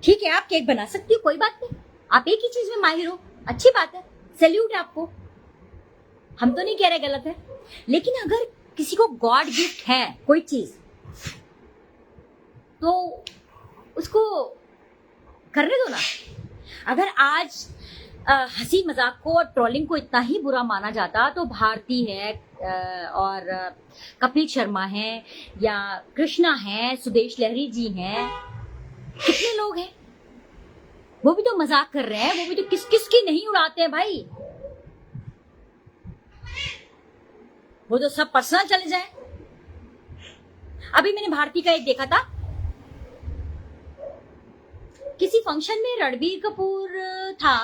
ठीक है आप केक बना सकती हो, कोई बात नहीं, आप एक ही चीज में माहिर हो, अच्छी बात है, सैल्यूट है आपको, हम तो नहीं कह रहे गलत है। लेकिन अगर किसी को गॉड गिफ्ट है कोई चीज, तो उसको करने दो ना। अगर आज हंसी मजाक को और ट्रोलिंग को इतना ही बुरा माना जाता तो भारती है और कपिल शर्मा है या कृष्णा है, सुदेश लहरी जी हैं, कितने लोग हैं, वो भी तो मजाक कर रहे हैं, वो भी तो किस किस की नहीं उड़ाते हैं भाई। वो तो सब पर्सनल चले जाए। अभी मैंने भारती का एक देखा था, किसी फंक्शन में रणबीर कपूर था,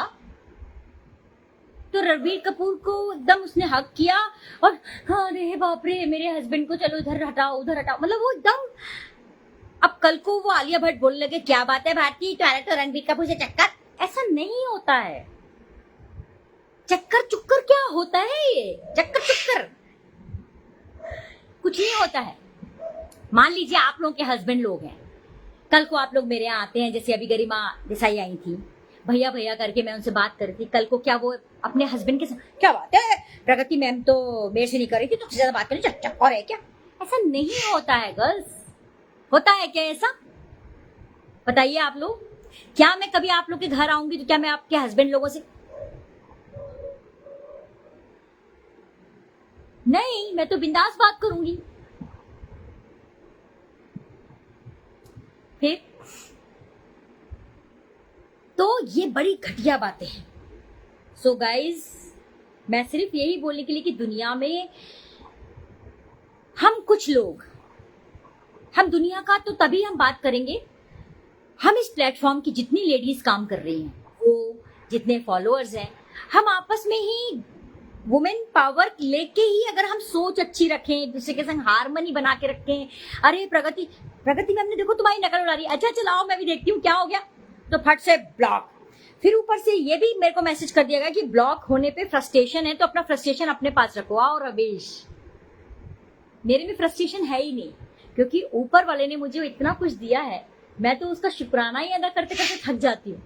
तो रणबीर कपूर को एकदम उसने हक किया और हाँ अरे बाप रे मेरे हस्बैंड को, चलो इधर हटाओ उधर हटाओ, मतलब वो एकदम। अब कल को वो आलिया भट्ट बोलने लगे क्या बात है भारती, तुम्हारा तो रणबीर कपूर से चक्कर। ऐसा नहीं होता है। चक्कर चुक्कर क्या होता है, ये चक्कर चुक्कर कुछ नहीं होता है। मान लीजिए आप लोगों के हस्बैंड लोग हैं, कल को आप लोग मेरे यहाँ आते हैं, जैसे अभी गरिमा देसाई आई थी, भैया भैया करके मैं उनसे बात कर रही थी, कल को क्या वो अपने हस्बैंड के साथ क्या बात है प्रगति मैम तो मेरे से नहीं कर रही थी, तुझसे ज्यादा बात करें, चक्कर है क्या? ऐसा नहीं होता है गर्ल्स। होता है क्या ऐसा? बताइए आप लोग। क्या मैं कभी आप लोग के घर आऊंगी तो क्या मैं आपके हस्बैंड लोगों से, नहीं, मैं तो बिंदास बात करूंगी। फिर तो ये बड़ी घटिया बातें हैं। सो गाइज, मैं सिर्फ यही बोलने के लिए कि दुनिया में हम कुछ लोग, हम दुनिया का तो तभी हम बात करेंगे, हम इस प्लेटफॉर्म की जितनी लेडीज काम कर रही हैं, वो जितने फॉलोअर्स हैं, हम आपस में ही वुमेन पावर लेके ही अगर हम सोच अच्छी रखें, एक दूसरे के संग हारमोनी बना के रखें। अरे प्रगति मैम ने देखो तुम्हारी नकल उड़ा रही है, अच्छा चलाओ मैं भी देखती हूँ क्या हो गया, तो फट से ब्लॉक। फिर ऊपर से ये भी मेरे को मैसेज कर दिया गया कि ब्लॉक होने पे फ्रस्ट्रेशन है, तो अपना फ्रस्ट्रेशन अपने पास रखो। और रवेश, मेरे में फ्रस्ट्रेशन है ही नहीं, क्योंकि ऊपर वाले ने मुझे इतना कुछ दिया है, मैं तो उसका शुक्राना ही अदा करते करते थक जाती हूँ।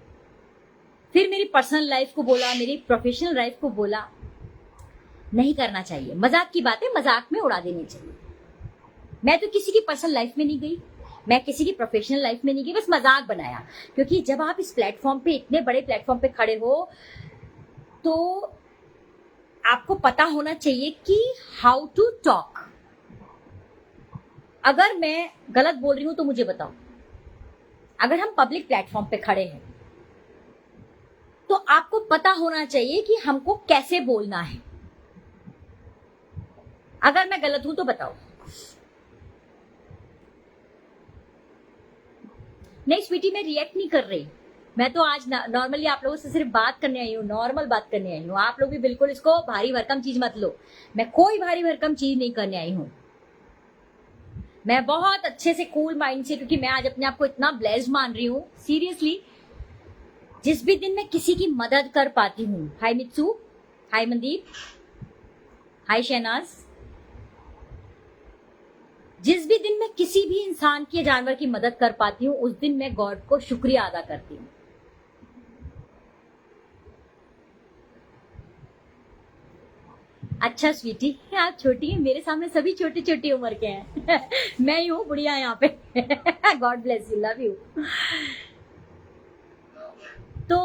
फिर मेरी पर्सनल लाइफ को बोला, मेरी प्रोफेशनल लाइफ को बोला, नहीं करना चाहिए। मजाक की बातें मजाक में उड़ा देनी चाहिए। मैं तो किसी की पर्सनल लाइफ में नहीं गई, मैं किसी की प्रोफेशनल लाइफ में नहीं गई, बस मजाक बनाया। क्योंकि जब आप इस प्लेटफॉर्म पे, इतने बड़े प्लेटफॉर्म पे खड़े हो, तो आपको पता होना चाहिए कि हाउ टू टॉक। अगर मैं गलत बोल रही हूं तो मुझे बताओ। अगर हम पब्लिक प्लेटफॉर्म पे खड़े हैं तो आपको पता होना चाहिए कि हमको कैसे बोलना है। अगर मैं गलत हूं तो बताओ। नहीं स्वीटी, मैं रिएक्ट नहीं कर रही, मैं तो आज नॉर्मली आप लोगों से सिर्फ बात करने आई हूँ, नॉर्मल बात करने आई हूँ। आप लोग भी बिल्कुल इसको भारी भरकम चीज मत लो, मैं कोई भारी भरकम चीज नहीं करने आई हूँ। मैं बहुत अच्छे से कूल माइंड से, क्योंकि मैं आज अपने आप को इतना ब्लेस्ड मान रही हूँ सीरियसली। जिस भी दिन मैं किसी की मदद कर पाती हूँ, हाय मित्सू, हाय मनदीप, हाय शहनाज, जिस भी दिन मैं किसी भी इंसान की, जानवर की मदद कर पाती हूँ, उस दिन मैं गॉड को शुक्रिया अदा करती हूँ। अच्छा स्वीटी, आप छोटी हैं, मेरे सामने सभी छोटी छोटी उम्र के हैं मैं ही हूँ बुढ़िया यहाँ पे God bless you, love you. तो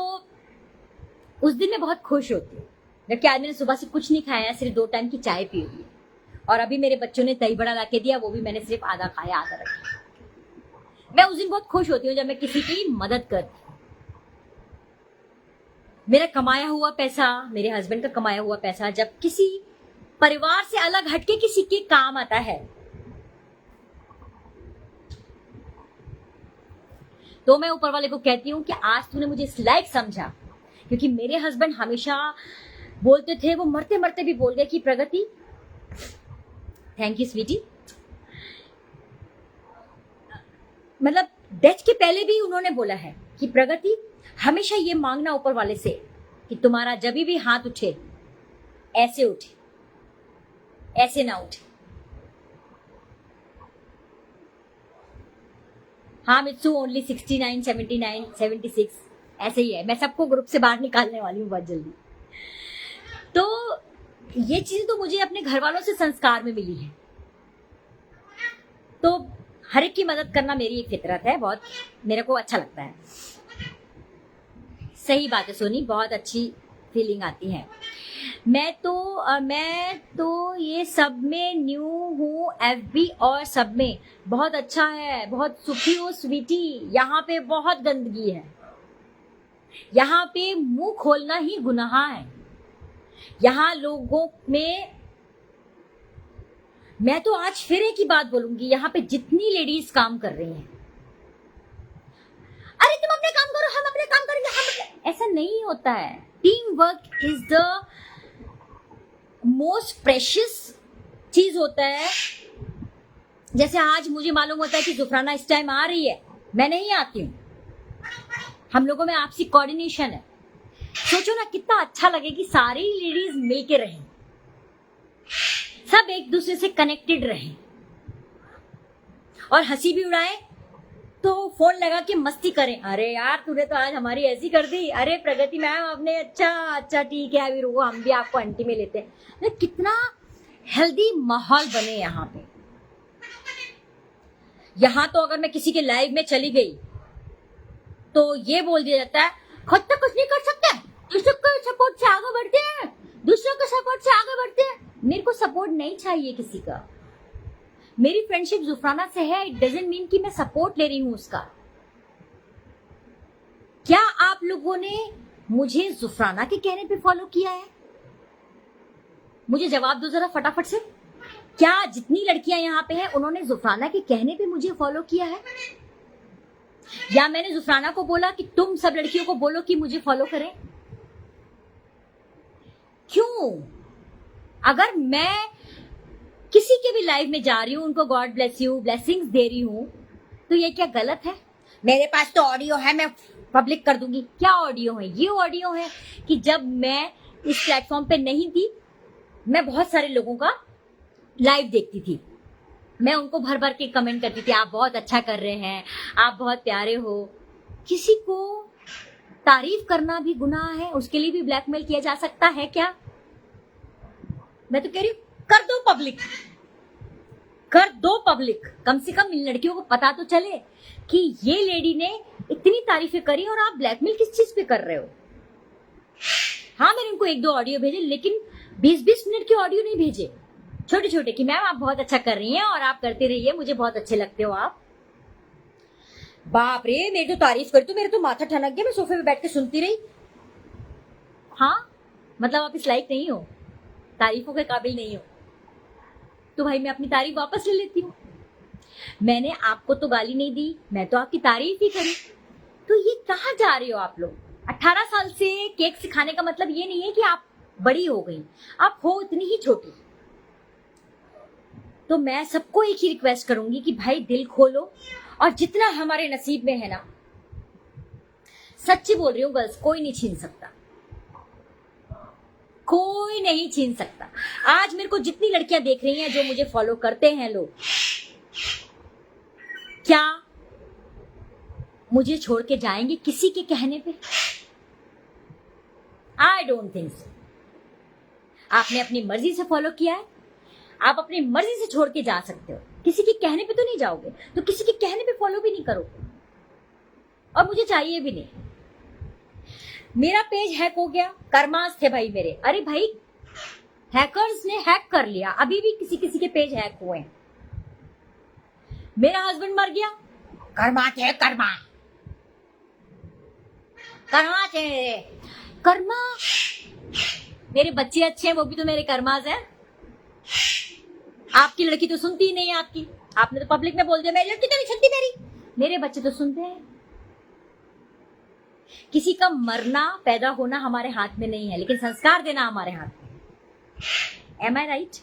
उस दिन मैं बहुत खुश होती हूँ, जबकि आज मैंने सुबह से कुछ नहीं खाया, सिर्फ 2 टाइम की चाय पी हुई है। और अभी मेरे बच्चों ने दही बड़ा लाके दिया, वो भी मैंने सिर्फ आधा खाया, आधा रखा। मैं उस दिन बहुत खुश होती हूँ जब मैं किसी की मदद करती हूँ। मेरा कमाया हुआ पैसा, मेरे हस्बैंड का कमाया हुआ पैसा जब किसी परिवार से अलग हटके किसी के काम आता है, तो मैं ऊपर वाले को कहती हूँ कि आज तूने मुझे इस लायक समझा। क्योंकि मेरे हस्बैंड हमेशा बोलते थे, वो मरते मरते भी बोल गए कि प्रगति, थैंक यू स्वीटी, मतलब डेथ के पहले भी उन्होंने बोला है कि प्रगति हमेशा ये मांगना ऊपर वाले से कि तुम्हारा जब भी हाथ उठे, ऐसे उठे, ऐसे ना उठे। हाँ मित्सू, ओनली 69, 79, 76 ऐसे ही है। मैं सबको ग्रुप से बाहर निकालने वाली हूँ बहुत जल्दी। तो ये चीज तो मुझे अपने घर वालों से संस्कार में मिली है। तो हर एक की मदद करना मेरी एक फितरत है, बहुत मेरे को अच्छा लगता है। सही बात है सोनी, बहुत अच्छी फीलिंग आती है। मैं तो ये सब में न्यू हूँ, एफबी और सब में। बहुत अच्छा है, बहुत सुखी हो स्वीटी। यहाँ पे बहुत गंदगी है, यहाँ पे मुंह खोलना ही गुनाह है। यहाँ लोगों में, मैं तो आज फिर एक ही बात बोलूंगी, यहाँ पे जितनी लेडीज काम कर रही हैं, अरे तुम अपने काम करो, हम अपने काम करेंगे, ऐसा नहीं होता है। Team work is the most precious चीज होता है। जैसे आज मुझे मालूम होता है कि जुफराना इस टाइम आ रही है, मैं नहीं आती हूँ, हम लोगों में आपसी कोऑर्डिनेशन है। सोचो ना कितना अच्छा लगे कि सारी लेडीज मिलके रहें, सब एक दूसरे से कनेक्टेड रहें और हंसी भी उड़ाएं, तो फोन लगा के मस्ती करें। अरे यार तूने तो आज हमारी ऐसी कर दी, अरे प्रगति मैम आपने, अच्छा ठीक है, अभी रुको हम भी आपको आंटी में लेते हैं। कितना हेल्दी माहौल बने यहाँ पे। यहाँ तो अगर मैं किसी के लाइव में चली गई तो ये बोल दिया जाता है खुद तो कुछ नहीं कर सकते, दूसरों को सपोर्ट से आगे बढ़ते हैं, दूसरों के सपोर्ट से आगे बढ़ते हैं। मेरे को सपोर्ट नहीं चाहिए किसी का। मेरी फ्रेंडशिप जुफराना से है, इट डजंट मीन कि मैं सपोर्ट ले रही हूं उसका। क्या आप लोगों ने मुझे जुफराना के कहने पे फॉलो किया है? मुझे जवाब दो जरा फटाफट से। क्या जितनी लड़कियां यहाँ पे हैं उन्होंने जुफराना के कहने पे मुझे फॉलो किया है, या मैंने जुफराना को बोला कि तुम सब लड़कियों को बोलो कि मुझे फॉलो करें? क्यों? अगर मैं किसी के भी लाइव में जा रही हूं, उनको गॉड ब्लेस यू ब्लेसिंग्स दे रही हूं, तो ये क्या गलत है? मेरे पास तो ऑडियो है, मैं पब्लिक कर दूंगी। क्या ऑडियो है? ये ऑडियो है कि जब मैं इस प्लेटफॉर्म पे नहीं थी, मैं बहुत सारे लोगों का लाइव देखती थी, मैं उनको भर भर के कमेंट करती थी, आप बहुत अच्छा कर रहे हैं, आप बहुत प्यारे हो। किसी को तारीफ करना भी गुनाह है, उसके लिए भी ब्लैकमेल किया जा सकता है क्या? मैं तो कह रही हूं कर दो पब्लिक, कर दो पब्लिक। कम से कम इन लड़कियों को पता तो चले कि ये लेडी ने इतनी तारीफें करी और आप ब्लैकमेल किस चीज पे कर रहे हो। हाँ मैंने उनको 1-2 ऑडियो भेजे, लेकिन 20-20 मिनट के ऑडियो नहीं भेजे, छोटे छोटे कि मैम आप बहुत अच्छा कर रही हैं और आप करते रहिए, मुझे बहुत अच्छे लगते हो आप। बाप रे, मेरी तो तारीफ करी तो मेरे तो माथा ठनक गया, मैं सोफे पे बैठ के सुनती रही। हाँ मतलब आप इस लायक नहीं हो, तारीफों के काबिल नहीं हो, तो भाई मैं अपनी तारीफ वापस ले लेती हूँ। मैंने आपको तो गाली नहीं दी, मैं तो आपकी तारीफ ही करी। तो ये कहाँ जा रहे हो आप लोग? 18 साल से केक सिखाने का मतलब ये नहीं है कि आप बड़ी हो गई, आप हो इतनी ही छोटी। तो मैं सबको एक ही रिक्वेस्ट करूंगी कि भाई दिल खोलो, और जितना हमारे नसीब में है ना, सच्ची बोल रही हूँ गर्ल्स, कोई नहीं छीन सकता, कोई नहीं छीन सकता। आज मेरे को जितनी लड़कियां देख रही हैं जो मुझे फॉलो करते हैं लोग, क्या मुझे छोड़ के जाएंगे किसी के कहने पे? I don't think so. आपने अपनी मर्जी से फॉलो किया है, आप अपनी मर्जी से छोड़ के जा सकते हो, किसी के कहने पे तो नहीं जाओगे, तो किसी के कहने पे फॉलो भी नहीं करोगे, और मुझे चाहिए भी नहीं। मेरा पेज हैक हो गया, कर्मास थे भाई मेरे। अरे भाई हैकर्स ने हैक कर लिया, अभी भी किसी किसी के पेज हैक हुए हैं। मेरा हस्बैंड मर गया, कर्मा थे, कर्मा कर्मा थे कर्मा। मेरे बच्चे अच्छे हैं, वो भी तो मेरे कर्मास हैं। आपकी लड़की तो सुनती ही नहीं है आपकी, आपने तो पब्लिक में बोल दिया मेरी लड़की तो नहीं सुनती मेरे बच्चे तो सुनते हैं। किसी का मरना पैदा होना हमारे हाथ में नहीं है, लेकिन संस्कार देना हमारे हाथ में। एम आई राइट?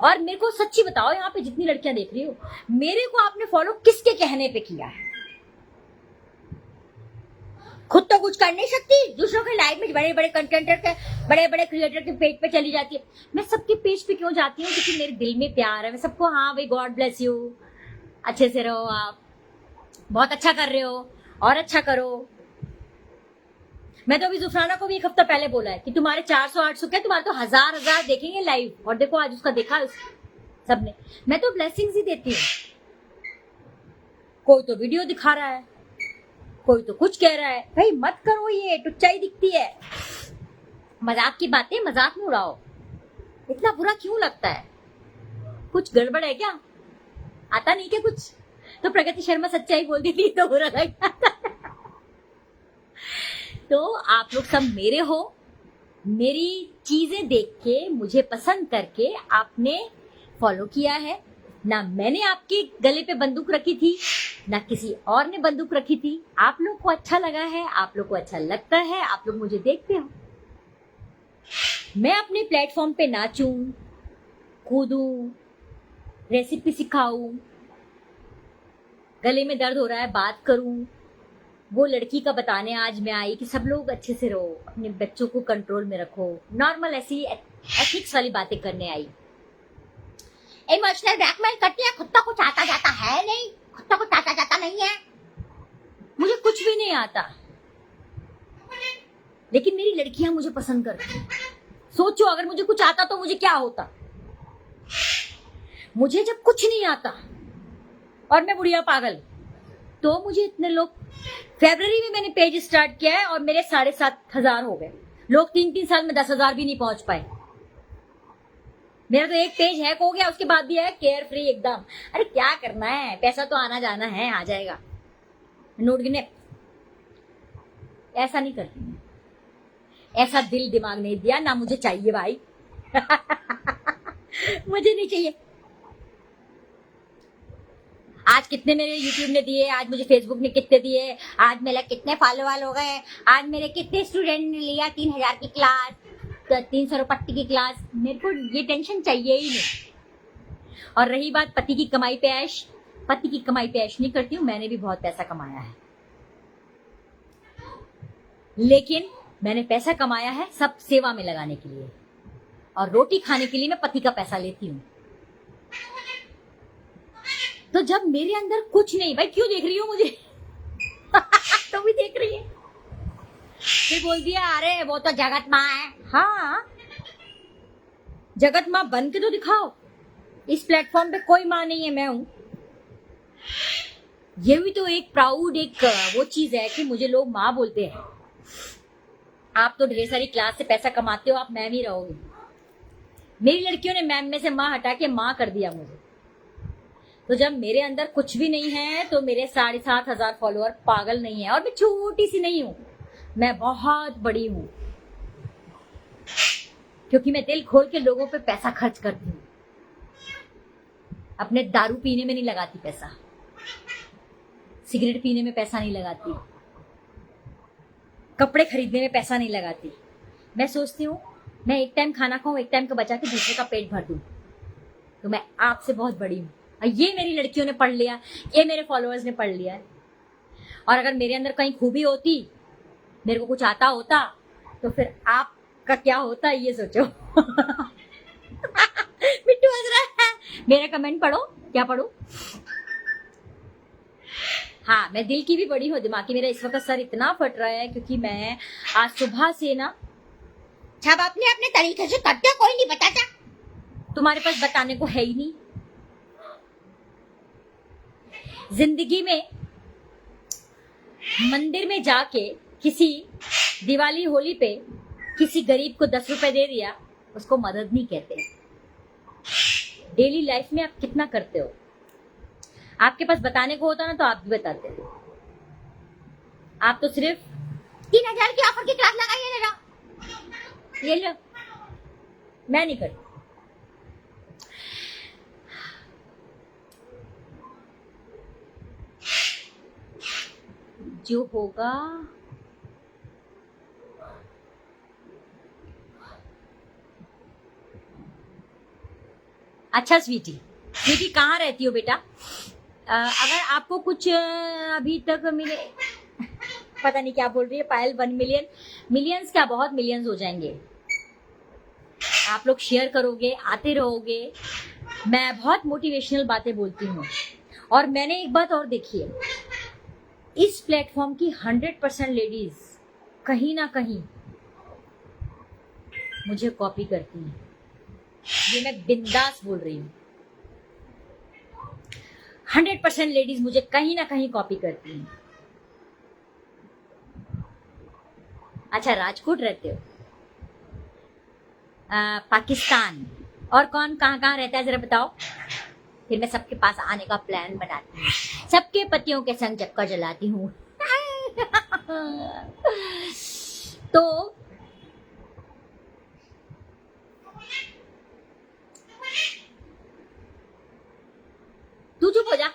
और मेरे को सच्ची बताओ, यहाँ पे जितनी लड़कियां देख रही हो, मेरे को आपने फॉलो किसके कहने पे किया है? खुद तो कुछ कर नहीं सकती, दूसरों के लाइव में बड़े बड़े कंटेंटर के, बड़े बड़े क्रिएटर के पेज पे चली जाती है। मैं सबके पेज पे क्यों जाती हूँ? क्योंकि मेरे दिल में प्यार है। मैं सबको, हाँ भाई गॉड ब्लेस यू, अच्छे से रहो, आप बहुत अच्छा कर रहे हो और अच्छा करो। मैं तो अभी जुफराना को भी 1 हफ्ता पहले बोला है कि तुम्हारे 400-800 क्या, तुम्हारे तो 1000 देखेंगे लाइव, और देखो आज उसका देखा सबने। मैं तो ब्लेसिंग्स ही देती हूँ, कोई तो वीडियो दिखा रहा है, कोई तो कुछ कह रहा है। भाई मत करो, ये टुच्चाई दिखती है। मजाक की बातें मजाक में उड़ाओ, इतना बुरा क्यों लगता है? कुछ गड़बड़ है क्या? आता नहीं क्या कुछ? तो प्रगति शर्मा सच्चाई बोल देती तो बुरा लग जाता। तो आप लोग सब मेरे हो, मेरी चीजें देख के, मुझे पसंद करके आपने फॉलो किया है। ना मैंने आपके गले पे बंदूक रखी थी, ना किसी और ने बंदूक रखी थी। आप लोग को अच्छा लगा है, आप लोग को अच्छा लगता है, आप लोग मुझे देखते हो। मैं अपने प्लेटफॉर्म पे नाचूं, कूदूं, रेसिपी सिखाऊं, गले में दर्द हो रहा है बात करूं, वो लड़की का बताने आज मैं आई कि सब लोग अच्छे से रहो, अपने बच्चों को कंट्रोल में रखो, नॉर्मल ऐसी एथिक्स वाली बातें करने आई। इमोशनल ब्लैकमेल करती है, खुद तो कुछ आता जाता है नहीं, खुद तो कुछ आता जाता नहीं है। मुझे कुछ भी नहीं आता, लेकिन मेरी लड़कियां मुझे पसंद करती हैं। सोचो अगर मुझे कुछ आता तो मुझे क्या होता। मुझे जब कुछ नहीं आता और मैं बुढ़िया पागल, तो मुझे इतने लोग, फरवरी में मैंने पेज स्टार्ट किया है और मेरे 7,500 हो गए। लोग 3-3 साल में 10,000 भी नहीं पहुंच पाए। मेरा तो एक पेज हैक हो गया, उसके बाद भी है केयर फ्री एकदम। अरे क्या करना है, पैसा तो आना जाना है, आ जाएगा। नोट गिने, ऐसा नहीं करती मैं, ऐसा दिल दिमाग नहीं दिया, ना मुझे चाहिए भाई। मुझे नहीं चाहिए। आज कितने मेरे YouTube ने दिए, आज मुझे Facebook ने कितने दिए, आज मेरे कितने फॉलोअर हो गए, आज मेरे कितने स्टूडेंट ने लिया 3,000 की क्लास, 300 रुपये की क्लास। मेरे को ये टेंशन चाहिए ही नहीं। और रही बात पति की कमाई पे ऐश, पति की कमाई पे ऐश नहीं करती हूँ। मैंने भी बहुत पैसा कमाया है, लेकिन मैंने पैसा कमाया है सब सेवा में लगाने के लिए, और रोटी खाने के लिए मैं पति का पैसा लेती हूँ। तो जब मेरे अंदर कुछ नहीं, भाई क्यों देख रही हो मुझे? तो भी देख रही है, फिर बोल दिया अरे वो तो जगत माँ है। हाँ, जगत माँ बन के तो दिखाओ। इस प्लेटफॉर्म पे कोई माँ नहीं है, मैं हूं। ये भी तो एक प्राउड, एक वो चीज है कि मुझे लोग माँ बोलते हैं। आप तो ढेर सारी क्लास से पैसा कमाते हो, आप मैम ही रहोगे। मेरी लड़कियों ने मैम में से माँ हटा के माँ कर दिया मुझे। तो जब मेरे अंदर कुछ भी नहीं है, तो मेरे 7,500 फॉलोअर पागल नहीं है। और मैं छोटी सी नहीं हूं, मैं बहुत बड़ी हूं, क्योंकि मैं दिल खोल के लोगों पे पैसा खर्च करती हूँ। अपने दारू पीने में नहीं लगाती पैसा, सिगरेट पीने में पैसा नहीं लगाती, कपड़े खरीदने में पैसा नहीं लगाती। मैं सोचती हूँ मैं एक टाइम खाना खाऊं, एक टाइम का बचा के दूसरे का पेट भर दूं। तो मैं आपसे बहुत बड़ी हूँ। ये मेरी लड़कियों ने पढ़ लिया, ये मेरे फॉलोअर्स ने पढ़ लिया है। और अगर मेरे अंदर कहीं खूबी होती, मेरे को कुछ आता होता, तो फिर आपका क्या होता ये सोचो। मिट्टू हंस रहा है। मेरा कमेंट पढ़ो, क्या पढ़ो? हाँ, मैं दिल की भी बड़ी हूँ, दिमाग की मेरा इस वक्त सर इतना फट रहा है, क्योंकि मैं आज सुबह से ना, जब अपने अपने तरीके से करते हो, कोई नहीं बताता, तुम्हारे पास बताने को है ही नहीं। जिंदगी में मंदिर में जाके किसी दिवाली होली पे किसी गरीब को 10 रुपए दे दिया, उसको मदद नहीं कहते। डेली लाइफ में आप कितना करते हो? आपके पास बताने को होता ना, तो आप भी बताते हो। आप तो सिर्फ 3,000 की ऑफर की क्लास लगाइए, ले लो। मैं नहीं करती। जो होगा अच्छा। स्वीटी, स्वीटी कहाँ रहती हो बेटा? अगर आपको कुछ अभी तक मिले, पता नहीं क्या बोल रही है पायल। 1 मिलियन, मिलियंस क्या, बहुत मिलियंस हो जाएंगे। आप लोग शेयर करोगे, आते रहोगे। मैं बहुत मोटिवेशनल बातें बोलती हूँ। और मैंने एक बात और देखी है, इस प्लेटफॉर्म की 100% लेडीज कहीं ना कहीं मुझे कॉपी करती हैं। ये मैं बिंदास बोल रही हूँ। 100% लेडीज मुझे कहीं ना कहीं कॉपी करती हैं। अच्छा, राजकोट रहते हो, पाकिस्तान, और कौन कहाँ कहाँ रहता है जरा बताओ, फिर मैं सबके पास आने का प्लान बनाती हूँ, सबके पतियों के संग चक्कर जलाती हूँ। तो तू चुप हो जा।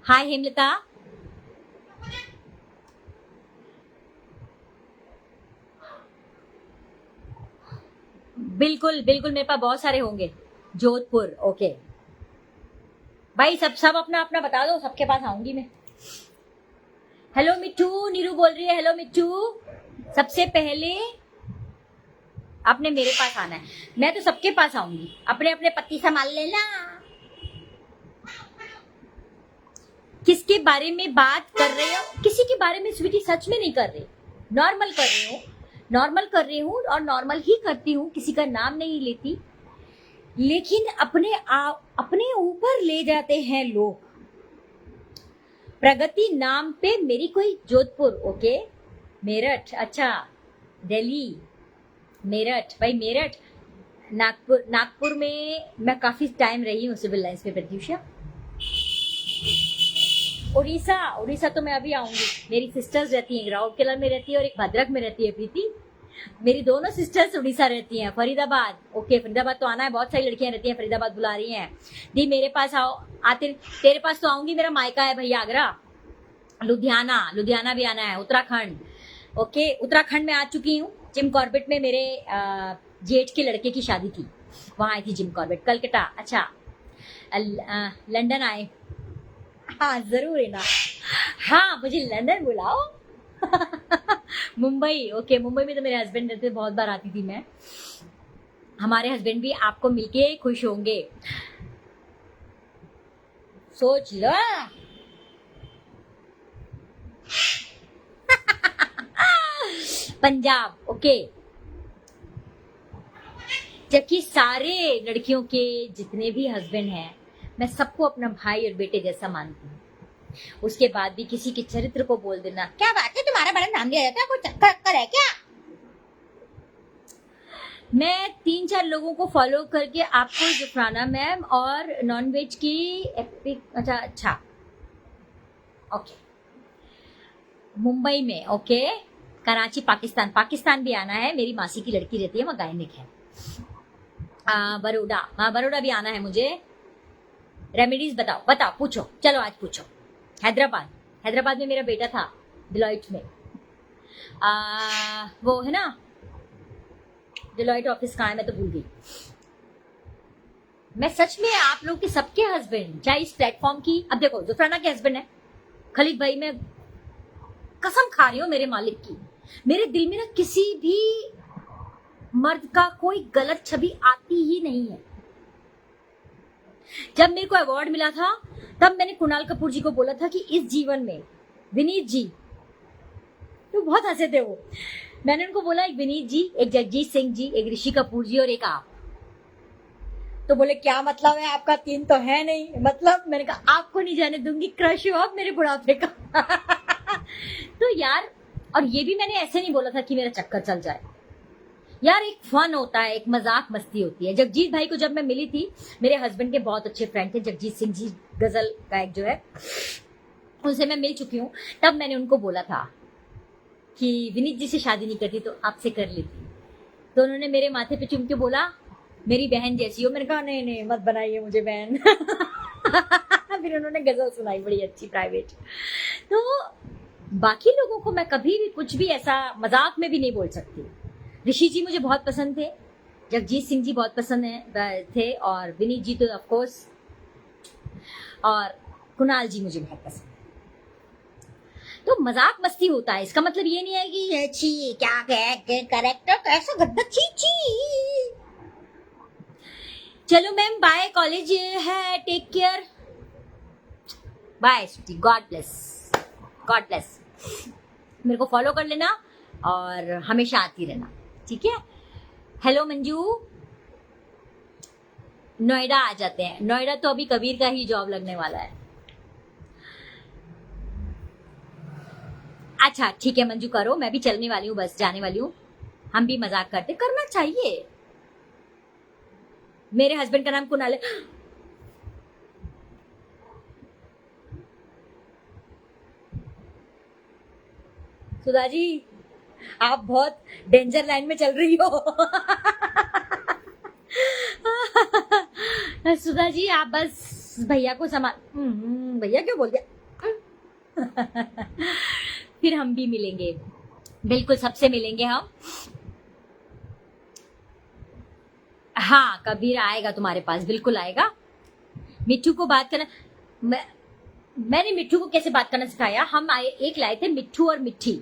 हाय हेमलता, बिल्कुल बिल्कुल, मेरे पास बहुत सारे होंगे। जोधपुर, ओके भाई, सब सब अपना अपना बता दो, सबके पास आऊंगी मैं। हेलो मिट्टू, नीरू बोल रही है, हेलो मिट्टू। सबसे पहले आपने मेरे पास आना है, मैं तो सबके पास आऊंगी। अपने अपने पति संभाल लेना। किसके बारे में बात कर रहे हो? किसी के बारे में स्वीटी सच में नहीं कर रही, नॉर्मल कर रही हूँ, नॉर्मल कर रही हूँ और नॉर्मल ही करती हूँ, किसी का नाम नहीं लेती। लेकिन अपने ऊपर ले जाते हैं लोग। प्रगति नाम पे मेरी कोई जोधपुर, ओके, मेरठ, अच्छा दिल्ली, मेरठ भाई, मेरठ, नागपुर, नागपुर में मैं काफी टाइम रही हूँ सिविल लाइंस में प्रत्युषा। उड़ीसा, उड़ीसा तो मैं अभी आऊंगी। मेरी सिस्टर्स रहती हैं, राउरकेला में रहती है और एक भद्रक में रहती है प्रीति। मेरी दोनों सिस्टर्स उड़ीसा रहती हैं। फरीदाबाद, ओके, फरीदाबाद तो आना है, बहुत सारी लड़कियां रहती हैं फरीदाबाद, बुला रही हैं। दी मेरे पास आओ, आते तेरे पास तो आऊंगी, मेरा मायका है भैया आगरा। लुधियाना, लुधियाना भी आना है। उत्तराखंड, ओके, उत्तराखंड में आ चुकी हूँ। जिम कॉर्बेट में मेरे जेठ के लड़के की शादी थी, वहां आई थी जिम कॉर्बेट। कलकत्ता, अच्छा, लंदन आए, हाँ जरूर है ना, हाँ मुझे लंदन बुलाओ। मुंबई, ओके, मुंबई में तो मेरे हस्बैंड रहते, बहुत बार आती थी मैं। हमारे हस्बैंड भी आपको मिलके खुश होंगे, सोच लो। पंजाब, ओके, जबकि सारे लड़कियों के जितने भी हस्बैंड हैं, मैं सबको अपना भाई और बेटे जैसा मानती हूँ। उसके बाद भी किसी के चरित्र को बोल देना, क्या बात है तुम्हारा बड़ा नाम लिया जाता है, कोई चक्कर है क्या? मैं 3-4 लोगों को फॉलो करके आपको जुफराना मैम और नॉनवेज की एपिक, अच्छा ओके, मुंबई में, ओके, कराची, पाकिस्तान, पाकिस्तान भी आना है। मेरी मासी की लड़की रहती है, वहाँ गायनिक है। बड़ौदा, हाँ बड़ौदा भी आना है मुझे। रेमेडीज बताओ, बताओ, पूछो, चलो आज पूछो। हैदराबाद, हैदराबाद में मेरा बेटा था डिलॉइट में। वो है ना, डिलॉइट ऑफिस कहाँ है, मैं तो भूल गई। मैं सच में आप लोग के सबके हस्बैंड, चाहे इस प्लेटफॉर्म की, अब देखो जुफराना के हस्बैंड है खलीद भाई, मैं कसम खा रही हूँ मेरे मालिक की, मेरे दिल में ना किसी भी मर्द का कोई गलत छवि आती ही नहीं है। जब मेरे को अवार्ड मिला था तब मैंने कुणाल कपूर जी को बोला था कि इस जीवन में विनीत जी, तो बहुत हंसे थे वो, मैंने उनको बोला एक विनीत जी, एक जगजीत सिंह जी, एक ऋषि कपूर जी और एक आप। तो बोले क्या मतलब है आपका, 3 तो है नहीं मतलब। मैंने कहा आपको नहीं जाने दूंगी, क्रश हो आप मेरे बुढ़ापे का। तो यार, और ये भी मैंने ऐसे नहीं बोला था कि मेरा चक्कर चल जाए यार, एक फन होता है, एक मजाक मस्ती होती है। जगजीत भाई को जब मैं मिली थी, मेरे हस्बैंड के बहुत अच्छे फ्रेंड थे जगजीत सिंह जी, गजल गायक जो है, उनसे मैं मिल चुकी हूँ। तब मैंने उनको बोला था कि विनीत जी से शादी नहीं करती तो आपसे कर लेती। तो उन्होंने मेरे माथे पे चुम के बोला मेरी बहन जैसी हो। मैंने कहा नहीं नहीं मत बनाइए मुझे बहन। फिर उन्होंने गजल सुनाई बड़ी अच्छी प्राइवेट। तो बाकी लोगों को मैं कभी भी कुछ भी ऐसा मजाक में भी नहीं बोल सकती। ऋषि जी मुझे बहुत पसंद थे, जगजीत सिंह जी बहुत पसंद थे, और विनीत जी तो ऑफ कोर्स, और कुणाल जी मुझे बहुत पसंद है। तो मजाक मस्ती होता है, इसका मतलब ये नहीं है कि छी क्या कैरेक्टर कैसा गद्दा, छी छी। चलो मैम बाय, कॉलेज है, take care, bye, God bless, God bless. मेरे को फॉलो कर लेना और हमेशा आती रहना, ठीक है। हेलो मंजू, नोएडा आ जाते हैं। नोएडा तो अभी कबीर का ही जॉब लगने वाला है। अच्छा ठीक है मंजू, करो, मैं भी चलने वाली हूँ, बस जाने वाली हूँ। हम भी मजाक करते, करना चाहिए। मेरे हस्बैंड का नाम कुणाल है। सुधा जी, आप बहुत डेंजर लाइन में चल रही हो। सुधा जी, आप बस भैया को भैया क्यों बोल दिया। फिर हम भी मिलेंगे, बिल्कुल सबसे मिलेंगे हम। हाँ, कबीर आएगा तुम्हारे पास, बिल्कुल आएगा। मिट्टू को बात करना, मैंने मिट्टू को कैसे बात करना सिखाया। हम आए, एक लाए थे मिट्टू और मिट्टी,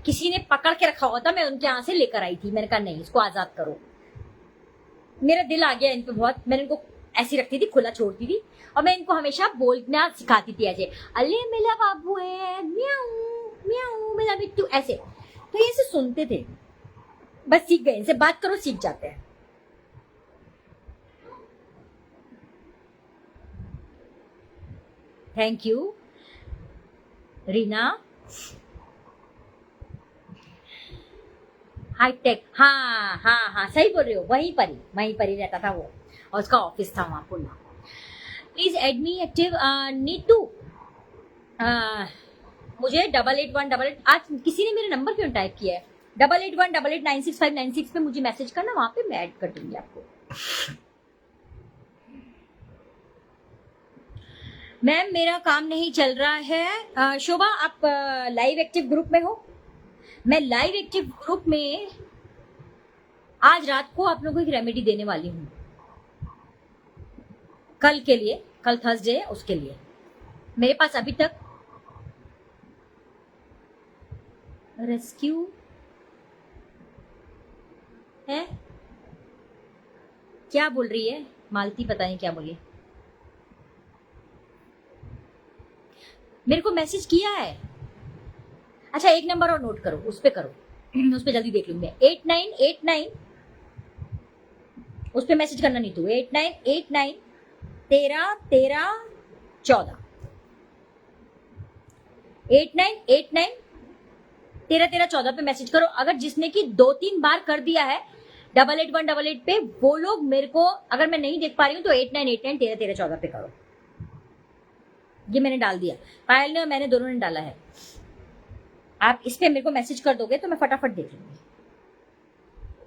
किसी ने पकड़ के रखा हुआ था, मैं उनके यहाँ से लेकर आई थी। मैंने कहा नहीं, इसको आजाद करो। मेरा दिल आ गया इन पे बहुत। मैंने इनको ऐसी रखती थी, खुला छोड़ती थी, और मैं इनको हमेशा बोलना सिखाती थी ऐसे, अले मेरा बाबू है, म्याऊ म्याऊ मेरा मिट्टू, ऐसे। तो ये से सुनते थे, बस सीख गए। इनसे बात करो, सीख जाते हैं। Thank you Reena. हाईटेक, हाँ हाँ हाँ, सही बोल रहे हो, वहीं पर ही रहता था वो, और उसका ऑफिस था वहां Pune. Please add me active Neetu. मुझे 8818, आज किसी ने मेरा नंबर क्यों टाइप किया है? 8818896596 पे मुझे मैसेज करना, वहां पे मैं ऐड कर दूंगी आपको। मैम मेरा काम नहीं चल रहा है। शोभा, आप लाइव एक्टिव ग्रुप में हो? मैं लाइव एक्टिव ग्रुप में आज रात को आप लोगों को एक रेमेडी देने वाली हूँ, कल के लिए। कल थर्सडे है, उसके लिए मेरे पास अभी तक रेस्क्यू है। क्या बोल रही है मालती, पता नहीं क्या बोली। मेरे को मैसेज किया है। अच्छा, एक नंबर और नोट करो, उस पे करो, उस पे जल्दी देख लूंगी। 8989, उस पे मैसेज करना नहीं तू। 8989 131314, 8989 131314 पे मैसेज करो। अगर जिसने की 2-3 बार कर दिया है 8818 पे, वो लोग मेरे को, अगर मैं नहीं देख पा रही हूँ तो 8989 131314 पे करो। ये मैंने डाल दिया, पायल ने और मैंने दोनों ने डाला है। आप इस पे मेरे को मैसेज कर दोगे तो मैं फटाफट देख लूंगी।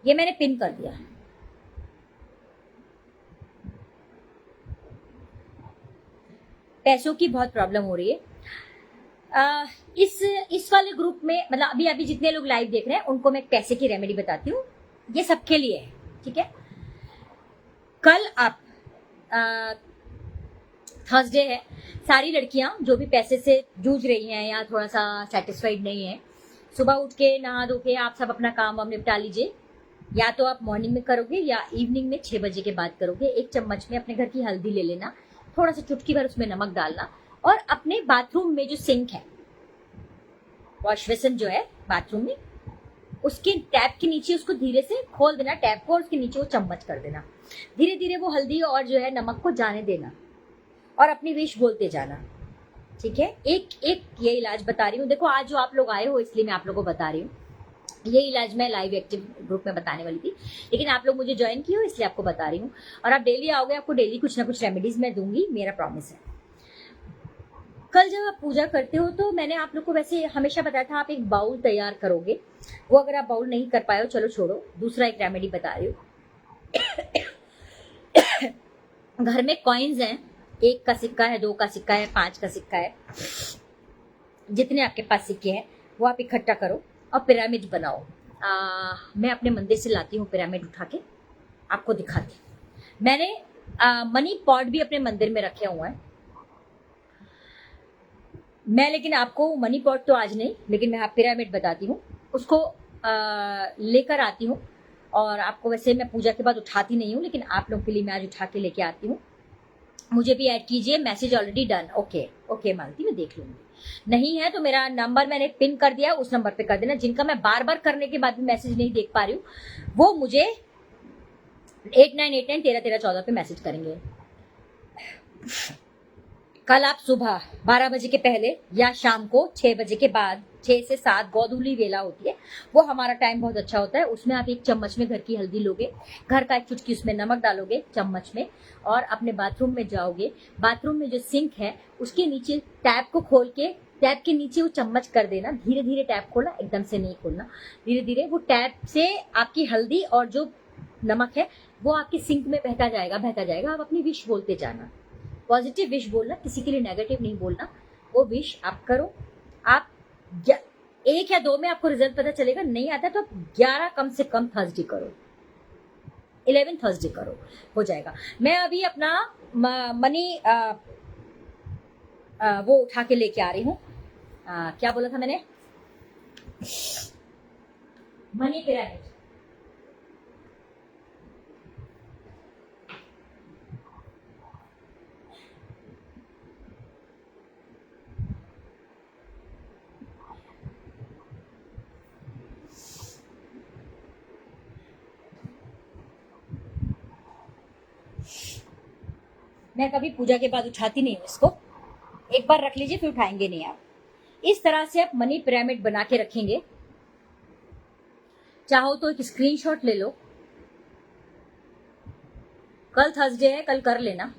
ये मैंने पिन कर दिया। पैसों की बहुत प्रॉब्लम हो रही है। इस वाले ग्रुप में, मतलब अभी अभी जितने लोग लाइव देख रहे हैं उनको मैं पैसे की रेमेडी बताती हूँ। ये सबके लिए है, ठीक है। कल आप थर्सडे है, सारी लड़कियां जो भी पैसे से जूझ रही हैं या थोड़ा सा सेटिस्फाइड नहीं है, सुबह उठ के नहा धो के आप सब अपना काम वाम निपटा लीजिए। या तो आप मॉर्निंग में करोगे या इवनिंग में 6 बजे के बाद करोगे। 1 चम्मच में अपने घर की हल्दी ले लेना, थोड़ा सा चुटकी भर उसमें नमक डालना, और अपने बाथरूम में जो सिंक है, वॉश बेसिन जो है बाथरूम में, उसके टैप के नीचे उसको धीरे से खोल देना, टैप को, और उसके नीचे वो चम्मच कर देना। धीरे धीरे वो हल्दी और जो है नमक को जाने देना, और अपनी विश बोलते जाना, ठीक है। एक एक ये इलाज बता रही हूँ। देखो, आज जो आप लोग आए हो इसलिए मैं आप लोगों को बता रही हूँ। ये इलाज मैं लाइव एक्टिव ग्रुप में बताने वाली थी, लेकिन आप लोग मुझे ज्वाइन किए हो इसलिए आपको बता रही हूँ। और आप डेली आओगे, आपको डेली कुछ ना कुछ रेमेडीज मैं दूंगी, मेरा प्रॉमिस है। कल जब आप पूजा करते हो तो मैंने आप लोग को वैसे हमेशा बताया था, आप एक बाउल तैयार करोगे। वो अगर आप बाउल नहीं कर पाए हो, चलो छोड़ो, दूसरा एक रेमेडी बता रही हूँ। घर में कॉइन्स हैं, 1 का सिक्का है, 2 का सिक्का है, 5 का सिक्का है, जितने आपके पास सिक्के हैं वो आप इकट्ठा करो और पिरामिड बनाओ। मैं अपने मंदिर से लाती हूँ पिरामिड उठा के, आपको दिखाती हूँ। मैंने मनी पॉट भी अपने मंदिर में रखे हुए हैं मैं, लेकिन आपको मनी पॉट तो आज नहीं, लेकिन मैं आप पिरामिड बताती हूँ। उसको लेकर आती हूँ, और आपको वैसे मैं पूजा के बाद उठाती नहीं हूँ, लेकिन आप लोग के लिए मैं आज उठा के लेके आती हूँ। मुझे भी ऐड कीजिए। Message already done. Okay okay Malti, मैं देख लूंगी। नहीं है तो मेरा नंबर मैंने पिन कर दिया, उस नंबर पे कर देना। जिनका मैं बार बार करने के बाद भी मैसेज नहीं देख पा रही हूँ, वो मुझे 8989 131314 पे मैसेज करेंगे। कल आप सुबह 12 बजे के पहले या शाम को 6 बजे के बाद, 6 से 7 गोधूली वेला होती है, वो हमारा टाइम बहुत अच्छा होता है। उसमें आप एक चम्मच में घर की हल्दी लोगे, घर का एक चुटकी उसमें नमक डालोगे चम्मच में, और अपने बाथरूम में जाओगे। बाथरूम में जो सिंक है उसके नीचे टैप को खोल के, टैप के नीचे वो चम्मच कर देना, धीरे धीरे टैप खोलना, एकदम से नहीं खोलना, धीरे धीरे वो टैप से आपकी हल्दी और जो नमक है वो आपके सिंक में बहता जाएगा, बहता जाएगा। आप अपनी विश बोलते जाना, पॉजिटिव विश बोलना, किसी के लिए नेगेटिव नहीं बोलना। वो विश आप करो। आप 1 या 2 में आपको रिजल्ट पता चलेगा, नहीं आता तो 11 कम से कम थर्सडे करो, 11 थर्सडे करो, हो जाएगा। मैं अभी अपना मनी वो उठा के लेके आ रही हूँ। क्या बोला था मैंने? Money pyramid. मैं कभी पूजा के बाद उठाती नहीं हूँ इसको, एक बार रख लीजिए फिर उठाएंगे नहीं आप। इस तरह से आप मनी पिरामिड बना के रखेंगे। चाहो तो एक स्क्रीनशॉट ले लो, कल थर्सडे है, कल कर लेना।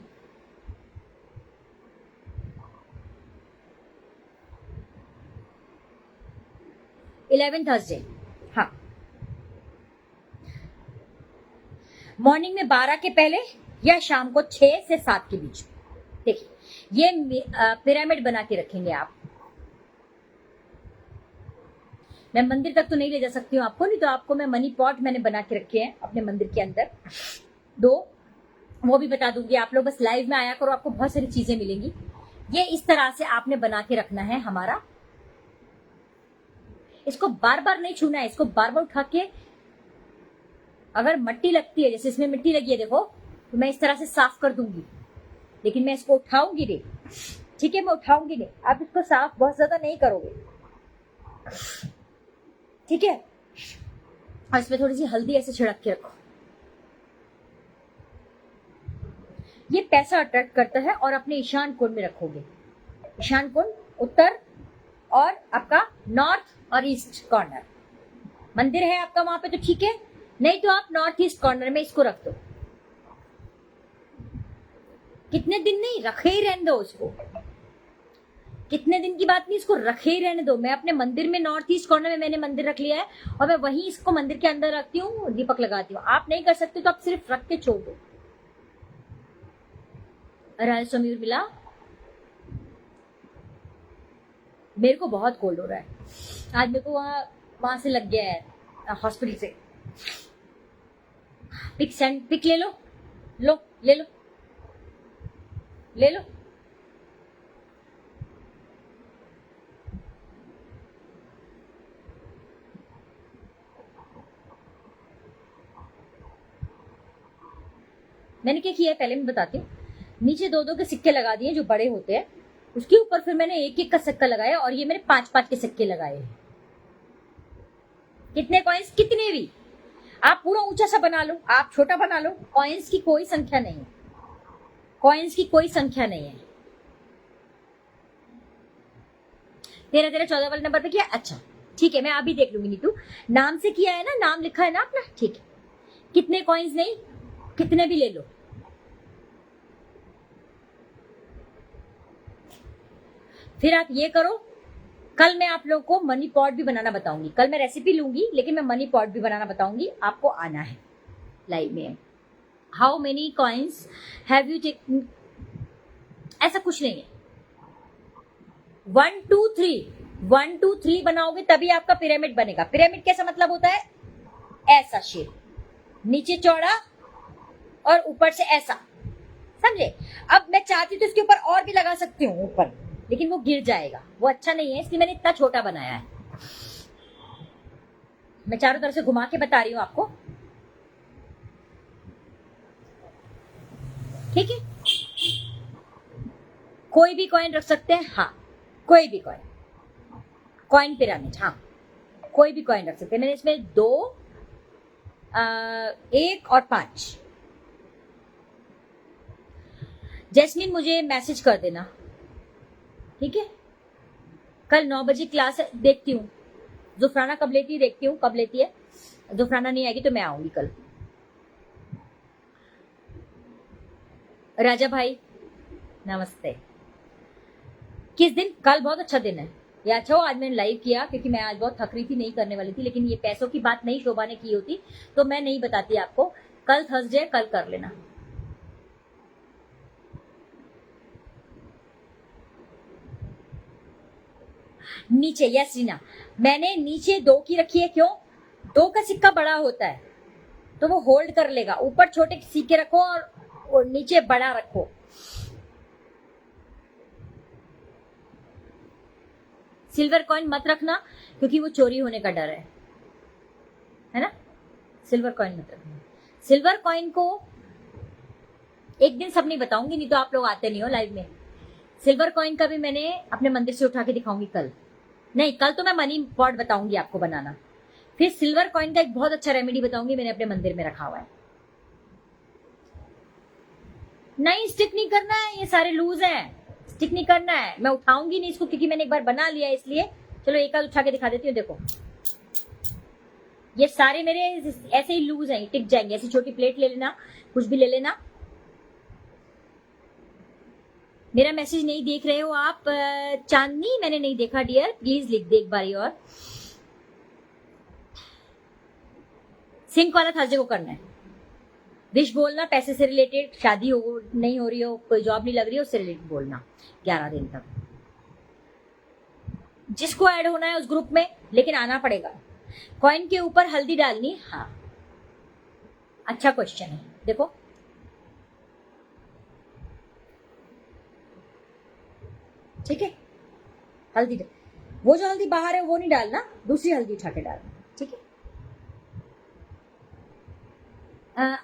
इलेवन थर्सडे, हाँ, मॉर्निंग में 12 के पहले या शाम को 6 से 7 के बीच। देखिए ये पिरामिड बना के रखेंगे आप। मैं मंदिर तक तो नहीं ले जा सकती हूँ आपको, नहीं तो आपको मैं मनी पॉट मैंने बना के रखे हैं अपने मंदिर के अंदर 2, वो भी बता दूंगी। आप लोग बस लाइव में आया करो, आपको बहुत सारी चीजें मिलेंगी। ये इस तरह से आपने बना के रखना है हमारा। इसको बार बार नहीं छूना है, इसको बार बार उठा के, अगर मिट्टी लगती है, जैसे इसमें मिट्टी लगी है देखो, तो मैं इस तरह से साफ कर दूंगी, लेकिन मैं इसको उठाऊंगी नहीं, ठीक है? मैं उठाऊंगी नहीं, आप इसको साफ बहुत ज्यादा नहीं करोगे, ठीक है? और इसमें थोड़ी सी हल्दी ऐसे छिड़क के रखो। ये पैसा अट्रैक्ट करता है, और अपने ईशान कोण में रखोगे। ईशान कोण उत्तर और आपका नॉर्थ और ईस्ट कॉर्नर। मंदिर है आपका वहां पे तो ठीक है, नहीं तो आप नॉर्थ ईस्ट कॉर्नर में इसको रख दो। कितने दिन नहीं, रखे ही रहने दो उसको, कितने दिन की बात नहीं, इसको रखे ही रहने दो। मैं अपने मंदिर में नॉर्थ ईस्ट कॉर्नर में मैंने मंदिर रख लिया है, और मैं वहीं इसको मंदिर के अंदर रखती हूँ, दीपक लगाती हूँ। आप नहीं कर सकते तो आप सिर्फ रख के छोड़ दो। राय समीर मिला, मेरे को बहुत कोल्ड हो रहा है आज, मेरे को वहां से लग गया है हॉस्पिटल से। पिक ले लो, ले लो, ले लो। मैंने क्या किया है पहले मैं बताती हूँ। नीचे 2-2 के सिक्के लगा दिए जो बड़े होते हैं, उसके ऊपर फिर मैंने 1-1 का सिक्का लगाया, और ये मैंने 5-5 के सिक्के लगाए। कितने कॉइन्स, कितने भी, आप पूरा ऊंचा सा बना लो, आप छोटा बना लो, कॉइन्स की कोई संख्या नहीं है, कॉइन्स की कोई संख्या नहीं है। 13, 13, 14 वाले नंबर पे किया, अच्छा ठीक है, मैं अभी देख लूंगी। नीतू नाम से किया है ना, नाम लिखा है ना अपना, ठीक है। कितने कॉइन्स नहीं, कितने भी ले लो। फिर आप ये करो, कल मैं आप लोग को मनी पॉट भी बनाना बताऊंगी। कल मैं रेसिपी लूंगी, लेकिन मैं मनी पॉट भी बनाना बताऊंगी, आपको आना है लाइव में। How many coins have you taken, ऐसा कुछ नहीं है। 1 2 3, 1 2 3 बनाओगे तभी आपका पिरामिड बनेगा। पिरामिड कैसा मतलब होता है, ऐसा शेप, नीचे चौड़ा और ऊपर से ऐसा, समझे? अब मैं चाहती तो इसके ऊपर और भी लगा सकती हूँ ऊपर, लेकिन वो गिर जाएगा, वो अच्छा नहीं है, इसलिए मैंने इतना छोटा बनाया है। मैं चारों तरफ से घुमा के बता रही हूँ आपको, ठीक है? कोई भी कॉइन रख सकते हैं, हाँ, कोई भी कॉइन पिरामिड, हाँ, कोई भी कॉइन रख सकते हैं। मैंने इसमें 2, 1 और 5, जैस्मिन मुझे मैसेज कर देना, ठीक है। कल 9 बजे क्लास देखती हूँ, जुफराना कब लेती है देखती हूँ, कब लेती है। जुफराना नहीं आएगी तो मैं आऊंगी कल। राजा भाई नमस्ते। किस दिन? कल बहुत अच्छा दिन है। ये अच्छा हो आज मैंने लाइव किया, क्योंकि मैं आज बहुत थक रही थी, नहीं करने वाली थी, लेकिन ये पैसों की बात नहीं शोभा ने की होती तो मैं नहीं बताती आपको। कल थर्सडे, कल कर लेना। नीचे, यस रीना, मैंने नीचे 2 की रखी है। क्यों? 2 का सिक्का बड़ा होता है तो वो होल्ड कर लेगा। ऊपर छोटे सिक्के रखो और नीचे बड़ा रखो। सिल्वर कॉइन मत रखना क्योंकि वो चोरी होने का डर है ना। सिल्वर कॉइन मत रखना। सिल्वर कॉइन को एक दिन सब नहीं बताऊंगी, नहीं तो आप लोग आते नहीं हो लाइव में। सिल्वर कॉइन का भी मैंने अपने मंदिर से उठा के दिखाऊंगी कल। नहीं, कल तो मैं मनी पॉट बताऊंगी आपको बनाना। फिर सिल्वर कॉइन का एक बहुत अच्छा रेमेडी बताऊंगी, मैंने अपने मंदिर में रखा हुआ है। नहीं, स्टिक नहीं करना है, ये सारे लूज हैं, स्टिक नहीं करना है। मैं उठाऊंगी नहीं इसको क्योंकि मैंने एक बार बना लिया इसलिए। चलो एक आध उठा के दिखा देती हूँ। देखो ये सारे मेरे ऐसे ही लूज हैं, टिक जाएंगे। ऐसी छोटी प्लेट ले लेना, कुछ भी ले लेना। मेरा मैसेज नहीं देख रहे हो आप चांदनी? मैंने नहीं देखा डियर, प्लीज लिख दे एक बारी और। सिंक वाला थर्सडे को करना है। विश बोलना पैसे से रिलेटेड, शादी हो नहीं हो रही हो, कोई जॉब नहीं लग रही हो, उससे रिलेटेड बोलना 11 दिन तक। जिसको ऐड होना है उस ग्रुप में, लेकिन आना पड़ेगा। कॉइन के ऊपर हल्दी डालनी, हाँ अच्छा क्वेश्चन है। देखो ठीक है, हल्दी वो जो हल्दी बाहर है वो नहीं डालना, दूसरी हल्दी उठा के डालना, ठीक है।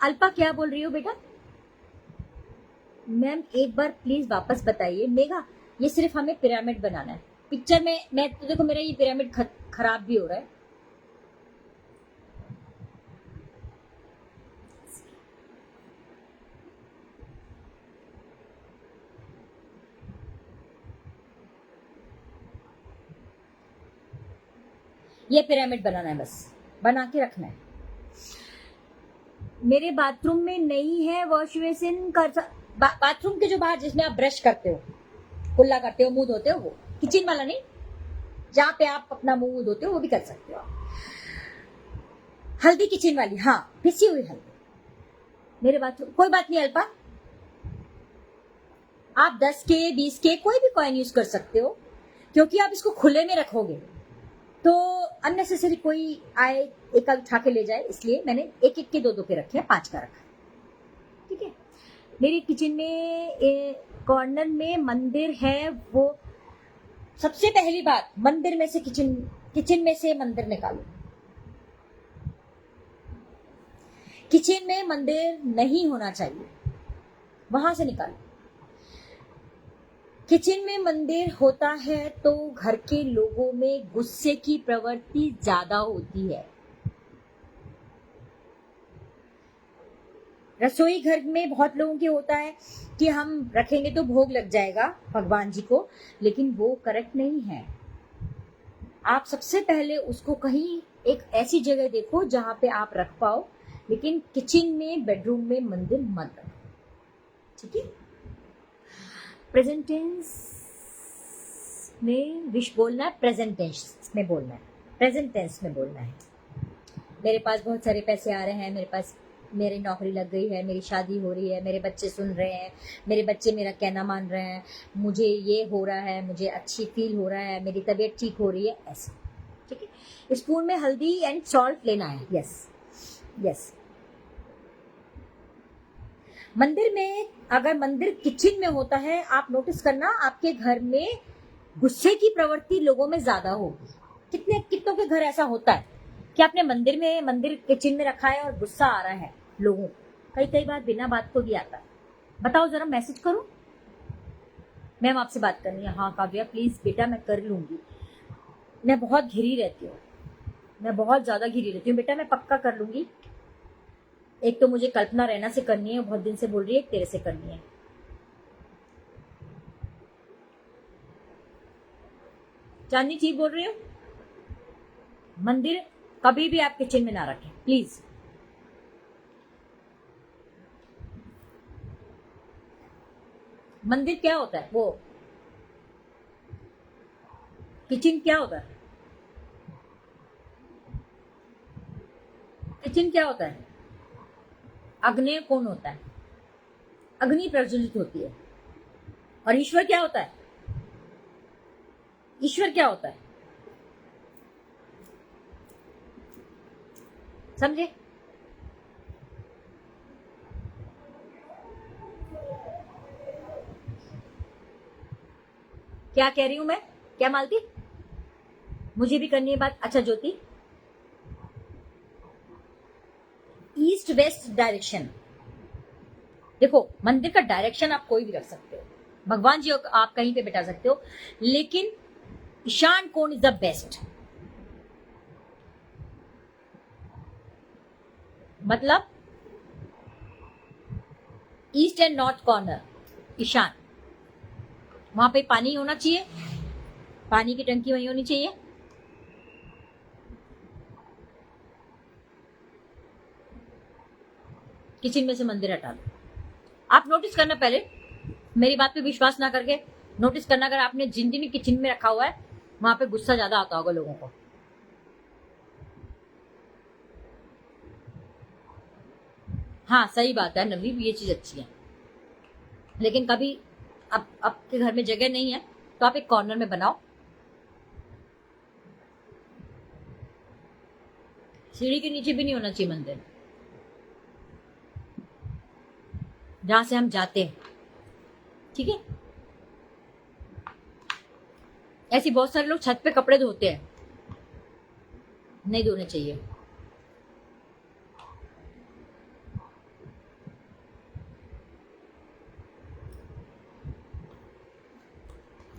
अल्पा क्या बोल रही हो बेटा? मैम एक बार प्लीज वापस बताइए। मेघा ये सिर्फ हमें पिरामिड बनाना है। पिक्चर में मैं तो देखो मेरा ये पिरामिड खराब भी हो रहा है। ये पिरामिड बनाना है, बस बना के रखना है। मेरे बाथरूम में नहीं है वॉश बेसिन। बाथरूम के जो बाहर जिसमें आप ब्रश करते हो, कुल्ला करते हो, मुंह धोते हो, वो किचन वाला नहीं, जहां पे आप अपना मुंह धोते हो वो भी कर सकते हो। हल्दी किचन वाली, हाँ पिसी हुई हल्दी मेरे बाथरूम। कोई बात नहीं अल्पा, आप 10 के 20 के कोई भी कॉइन यूज कर सकते हो, क्योंकि आप इसको खुले में रखोगे तो अननेसेसरी कोई आए एक आध उठा के ले जाए, इसलिए मैंने एक एक के 2 के रखे हैं, 5 का रखा, ठीक है। मेरे किचन में कॉर्नर में मंदिर है। वो सबसे पहली बात, मंदिर में से किचन में से मंदिर निकालो। किचन में मंदिर नहीं होना चाहिए, वहां से निकालो। किचन में मंदिर होता है तो घर के लोगों में गुस्से की प्रवृत्ति ज्यादा होती है। रसोई घर में बहुत लोगों के होता है कि हम रखेंगे तो भोग लग जाएगा भगवान जी को, लेकिन वो करेक्ट नहीं है। आप सबसे पहले उसको कहीं एक ऐसी जगह देखो जहां पे आप रख पाओ, लेकिन किचन में बेडरूम में मंदिर मत रखो, ठीक है। प्रेजेंट टेंस में विश बोलना है, प्रेजेंट टेंस में बोलना है, प्रेजेंट टेंस में बोलना है। मेरे पास बहुत सारे पैसे आ रहे हैं, मेरे पास मेरी नौकरी लग गई है, मेरी शादी हो रही है, मेरे बच्चे सुन रहे हैं, मेरे बच्चे मेरा कहना मान रहे हैं, मुझे ये हो रहा है, मुझे अच्छी फील हो रहा है, मेरी तबीयत ठीक हो रही है, ऐसे, ठीक है। स्पून में हल्दी एंड सॉल्ट लेना है, यस यस। मंदिर में, अगर मंदिर किचन में होता है, आप नोटिस करना आपके घर में गुस्से की प्रवृत्ति लोगों में ज्यादा होगी। कितनों के घर ऐसा होता है कि आपने मंदिर किचन में रखा है और गुस्सा आ रहा है लोगों को। कई बार बिना बात को भी आता है। बताओ जरा, मैसेज करूं? मैम आपसे बात करनी है। हाँ काव्या प्लीज बेटा, मैं कर लूंगी। मैं बहुत घिरी रहती हूँ, मैं बहुत ज्यादा घिरी रहती हूँ बेटा, मैं पक्का कर लूंगी। एक तो मुझे कल्पना रैना से करनी है, बहुत दिन से बोल रही है, तेरे से करनी है। चांदनी ठीक बोल रही हूँ? मंदिर कभी भी आप किचन में ना रखें प्लीज। मंदिर क्या होता है? वो किचन क्या होता है? किचन क्या होता है? अग्नि कौन होता है? अग्नि प्रज्वलित होती है। और ईश्वर क्या होता है? ईश्वर क्या होता है? समझे? क्या कह रही हूं मैं? क्या मालती? मुझे भी करनी है बात। अच्छा ज्योति, ईस्ट वेस्ट डायरेक्शन, देखो मंदिर का डायरेक्शन आप कोई भी रख सकते हो, भगवान जी को आप कहीं पे बिठा सकते हो, लेकिन ईशान कोण इज द बेस्ट। मतलब ईस्ट एंड नॉर्थ कॉर्नर, ईशान, वहां पे पानी होना चाहिए, पानी की टंकी वहीं होनी चाहिए। किचन में से मंदिर हटा दो। आप नोटिस करना, पहले मेरी बात पे विश्वास ना करके नोटिस करना, अगर आपने जिन जिन किचन में रखा हुआ है वहां पे गुस्सा ज्यादा आता होगा लोगों को। हाँ सही बात है नवीन, ये चीज अच्छी है, लेकिन कभी अब आपके घर में जगह नहीं है तो आप एक कॉर्नर में बनाओ। सीढ़ी के नीचे भी नहीं होना चाहिए मंदिर, जहां से हम जाते हैं, ठीक है? ऐसे बहुत सारे लोग छत पे कपड़े धोते हैं, नहीं धोने चाहिए।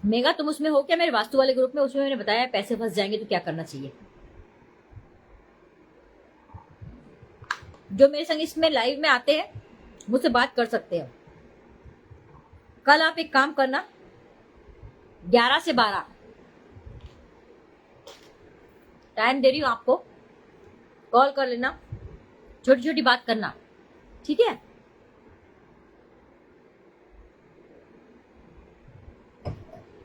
मेगा तुम उसमें हो क्या, मेरे वास्तु वाले ग्रुप में? उसमें मैंने बताया पैसे फंस जाएंगे तो क्या करना चाहिए। जो मेरे संग इसमें लाइव में आते हैं मुझसे बात कर सकते हो। कल आप एक काम करना, 11 से 12 टाइम दे रही हूं आपको, कॉल कर लेना, छोटी छोटी बात करना, ठीक है?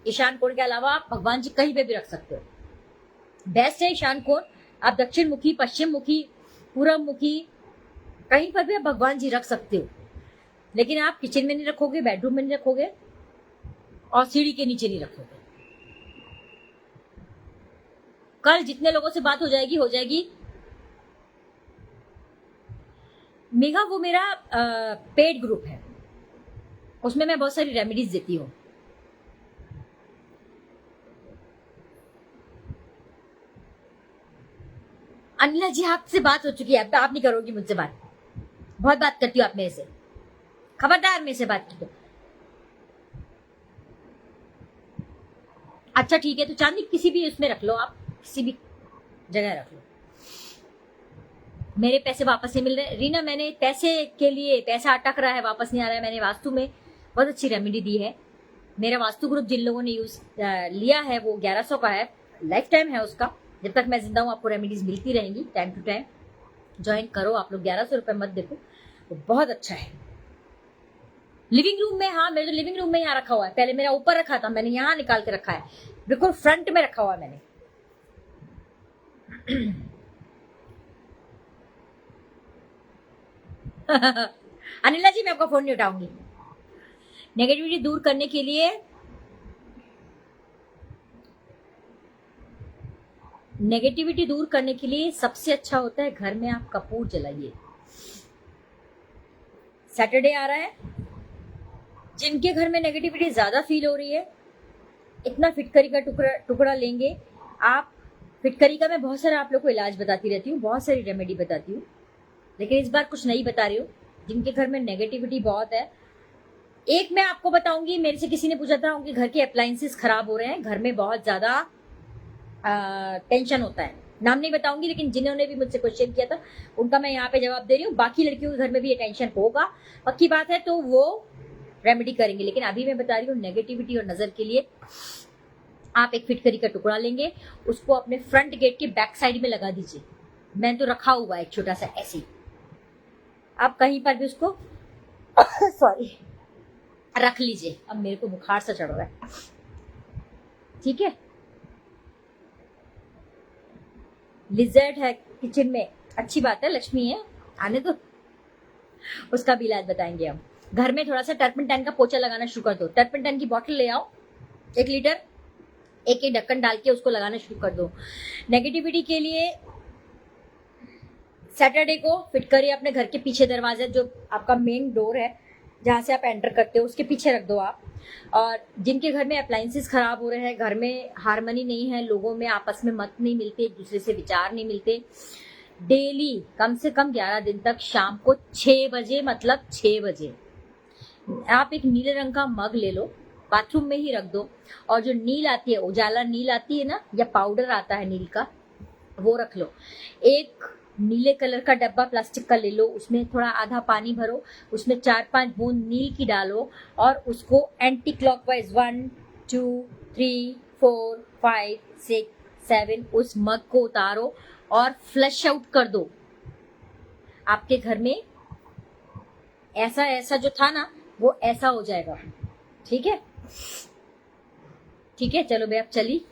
ईशान कोण के अलावा आप भगवान जी कहीं पे भी रख सकते हो, बेस्ट है ईशान कोण। आप दक्षिण मुखी, पश्चिम मुखी, पूर्व मुखी, कहीं पर भी आप भगवान जी रख सकते हो, लेकिन आप किचन में नहीं रखोगे, बेडरूम में नहीं रखोगे, और सीढ़ी के नीचे नहीं रखोगे। कल जितने लोगों से बात हो जाएगी हो जाएगी। मेगा वो मेरा पेड ग्रुप है, उसमें मैं बहुत सारी रेमेडीज देती हूँ। अनिला जी आपसे बात हो चुकी है, अब आप नहीं करोगी मुझसे बात, बहुत बात करती हूँ आप मेरे से, खबरदार मेरे से बात की। अच्छा ठीक है, तो चांदी किसी भी उसमें रख लो, आप किसी भी जगह रख लो। मेरे पैसे वापस नहीं मिल रहे रीना, मैंने पैसे के लिए, पैसा अटक रहा है, वापस नहीं आ रहा है। मैंने वास्तु में बहुत अच्छी रेमेडी दी है। मेरा वास्तु ग्रुप जिन लोगों ने यूज लिया है वो 1100 का है, लाइफ टाइम है उसका, जब तक मैं जिंदा हूँ आपको रेमेडीज मिलती रहेंगी टाइम टू टाइम। ज्वाइन करो आप लोग, 1100 रुपए मत देखो, वो बहुत अच्छा है। लिविंग रूम में, हाँ मेरे तो लिविंग रूम में यहाँ रखा हुआ है, पहले मेरा ऊपर रखा था, मैंने यहाँ निकाल के रखा है, बिल्कुल फ्रंट में रखा हुआ है मैंने। अनिला जी मैं आपका फोन नहीं उठाऊंगी। नेगेटिविटी दूर करने के लिए, नेगेटिविटी दूर करने के लिए सबसे अच्छा होता है घर में आप कपूर जलाइए। सैटरडे आ रहा है, जिनके घर में नेगेटिविटी ज्यादा फील हो रही है, इतना फिटकरी का टुकड़ा लेंगे आप। फिटकरी का मैं बहुत सारा आप लोग को इलाज बताती रहती हूँ, बहुत सारी रेमेडी बताती हूँ, लेकिन इस बार कुछ नहीं बता रही हूँ। जिनके घर में नेगेटिविटी बहुत है, एक मैं आपको बताऊंगी, मेरे से किसी ने पूछा था उनके घर के अप्लायंसेस खराब हो रहे हैं, घर में बहुत ज्यादा टेंशन होता है, नाम नहीं बताऊंगी, लेकिन जिन्होंने भी मुझसे क्वेश्चन किया था उनका मैं यहाँ पे जवाब दे रही हूँ। बाकी लड़कियों के घर में भी ये टेंशन होगा, पक्की बात है, तो वो रेमेडी करेंगे, लेकिन अभी मैं बता रही हूँ नेगेटिविटी और नजर के लिए आप एक फिटकरी का टुकड़ा लेंगे, उसको अपने फ्रंट गेट के बैक साइड में लगा दीजिए। मैंने तो रखा हुआ है एक छोटा सा ऐसे ही। आप कहीं पर भी उसको सॉरी रख लीजिए। अब मेरे को बुखार सा चढ़ रहा है, ठीक है। लिजर्ड है किचन में, अच्छी बात है, लक्ष्मी है, आने दो। उसका भी इलाज बताएंगे हम। घर में थोड़ा सा टर्पनटाइन का पोछा लगाना शुरू कर दो। टर्पनटाइन की बोतल ले आओ 1 लीटर, एक ढक्कन डाल के उसको लगाना शुरू कर दो। नेगेटिविटी के लिए सैटरडे को फिटकरी अपने घर के पीछे दरवाजा, जो आपका मेन डोर है जहां से आप एंटर करते हो, उसके पीछे रख दो आप। और जिनके घर में अप्लायंसेस खराब हो रहे हैं, घर में हार्मनी नहीं है, लोगों में आपस में मत नहीं मिलते, एक दूसरे से विचार नहीं मिलते, डेली कम से कम 11 दिन तक शाम को 6 बजे, मतलब 6 बजे आप एक नीले रंग का मग ले लो, बाथरूम में ही रख दो। और जो नील आती है, उजाला नील आती है ना, या पाउडर आता है नील का, वो रख लो। एक नीले कलर का डब्बा प्लास्टिक का ले लो, उसमें थोड़ा आधा पानी भरो, उसमें 4-5 बूंद नील की डालो और उसको एंटी क्लॉकवाइज 1 2 3 4 5 6 7 उस मग को उतारो और फ्लश आउट कर दो। आपके घर में ऐसा ऐसा जो था ना, वो ऐसा हो जाएगा, ठीक है। ठीक है, चलो भैया, अब चली।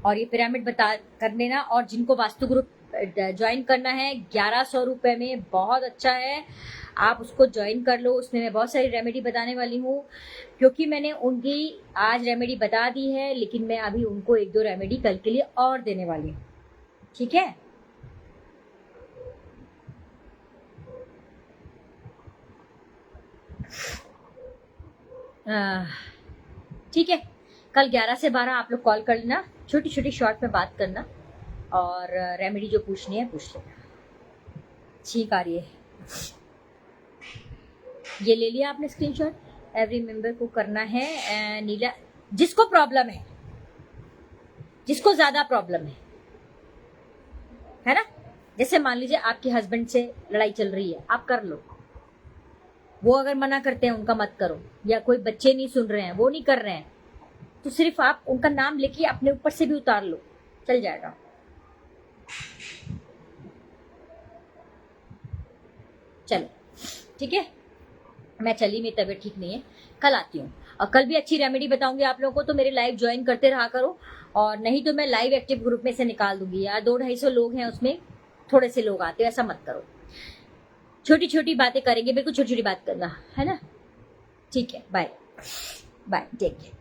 और ये पिरामिड बता कर लेना। और जिनको वास्तु ग्रुप ज्वाइन करना है, 1100 रुपए में बहुत अच्छा है, आप उसको ज्वाइन कर लो। उसमें मैं बहुत सारी रेमेडी बताने वाली हूँ, क्योंकि मैंने उनकी आज रेमेडी बता दी है, लेकिन मैं अभी उनको 1-2 रेमेडी कल के लिए और देने वाली हूँ, ठीक है। ठीक है, कल 11 से 12 आप लोग कॉल कर लेना, छोटी छोटी शॉर्ट में बात करना, और रेमेडी जो पूछनी है पूछ लेना। ठीक आ रही है, ये ले लिया आपने स्क्रीनशॉट। एवरी मेंबर को करना है नीला, जिसको प्रॉब्लम है, जिसको ज्यादा प्रॉब्लम है ना। जैसे मान लीजिए आपके हस्बैंड से लड़ाई चल रही है, आप कर लो। वो अगर मना करते हैं उनका मत करो, या कोई बच्चे नहीं सुन रहे हैं, वो नहीं कर रहे हैं, तो सिर्फ आप उनका नाम लेके अपने ऊपर से भी उतार लो, चल जाएगा। चलो ठीक है, मैं चली, मेरी तबीयत ठीक नहीं है, कल आती हूँ। और कल भी अच्छी रेमेडी बताऊंगी आप लोगों को, तो मेरे लाइव ज्वाइन करते रहा करो। और नहीं तो मैं लाइव एक्टिव ग्रुप में से निकाल दूंगी, यार 200-250 लोग हैं उसमें, थोड़े से लोग आते हो, ऐसा मत करो। छोटी छोटी बातें करेंगे, बिल्कुल छोटी छोटी बात करना है ना। ठीक है, बाय बाय, टेक केयर।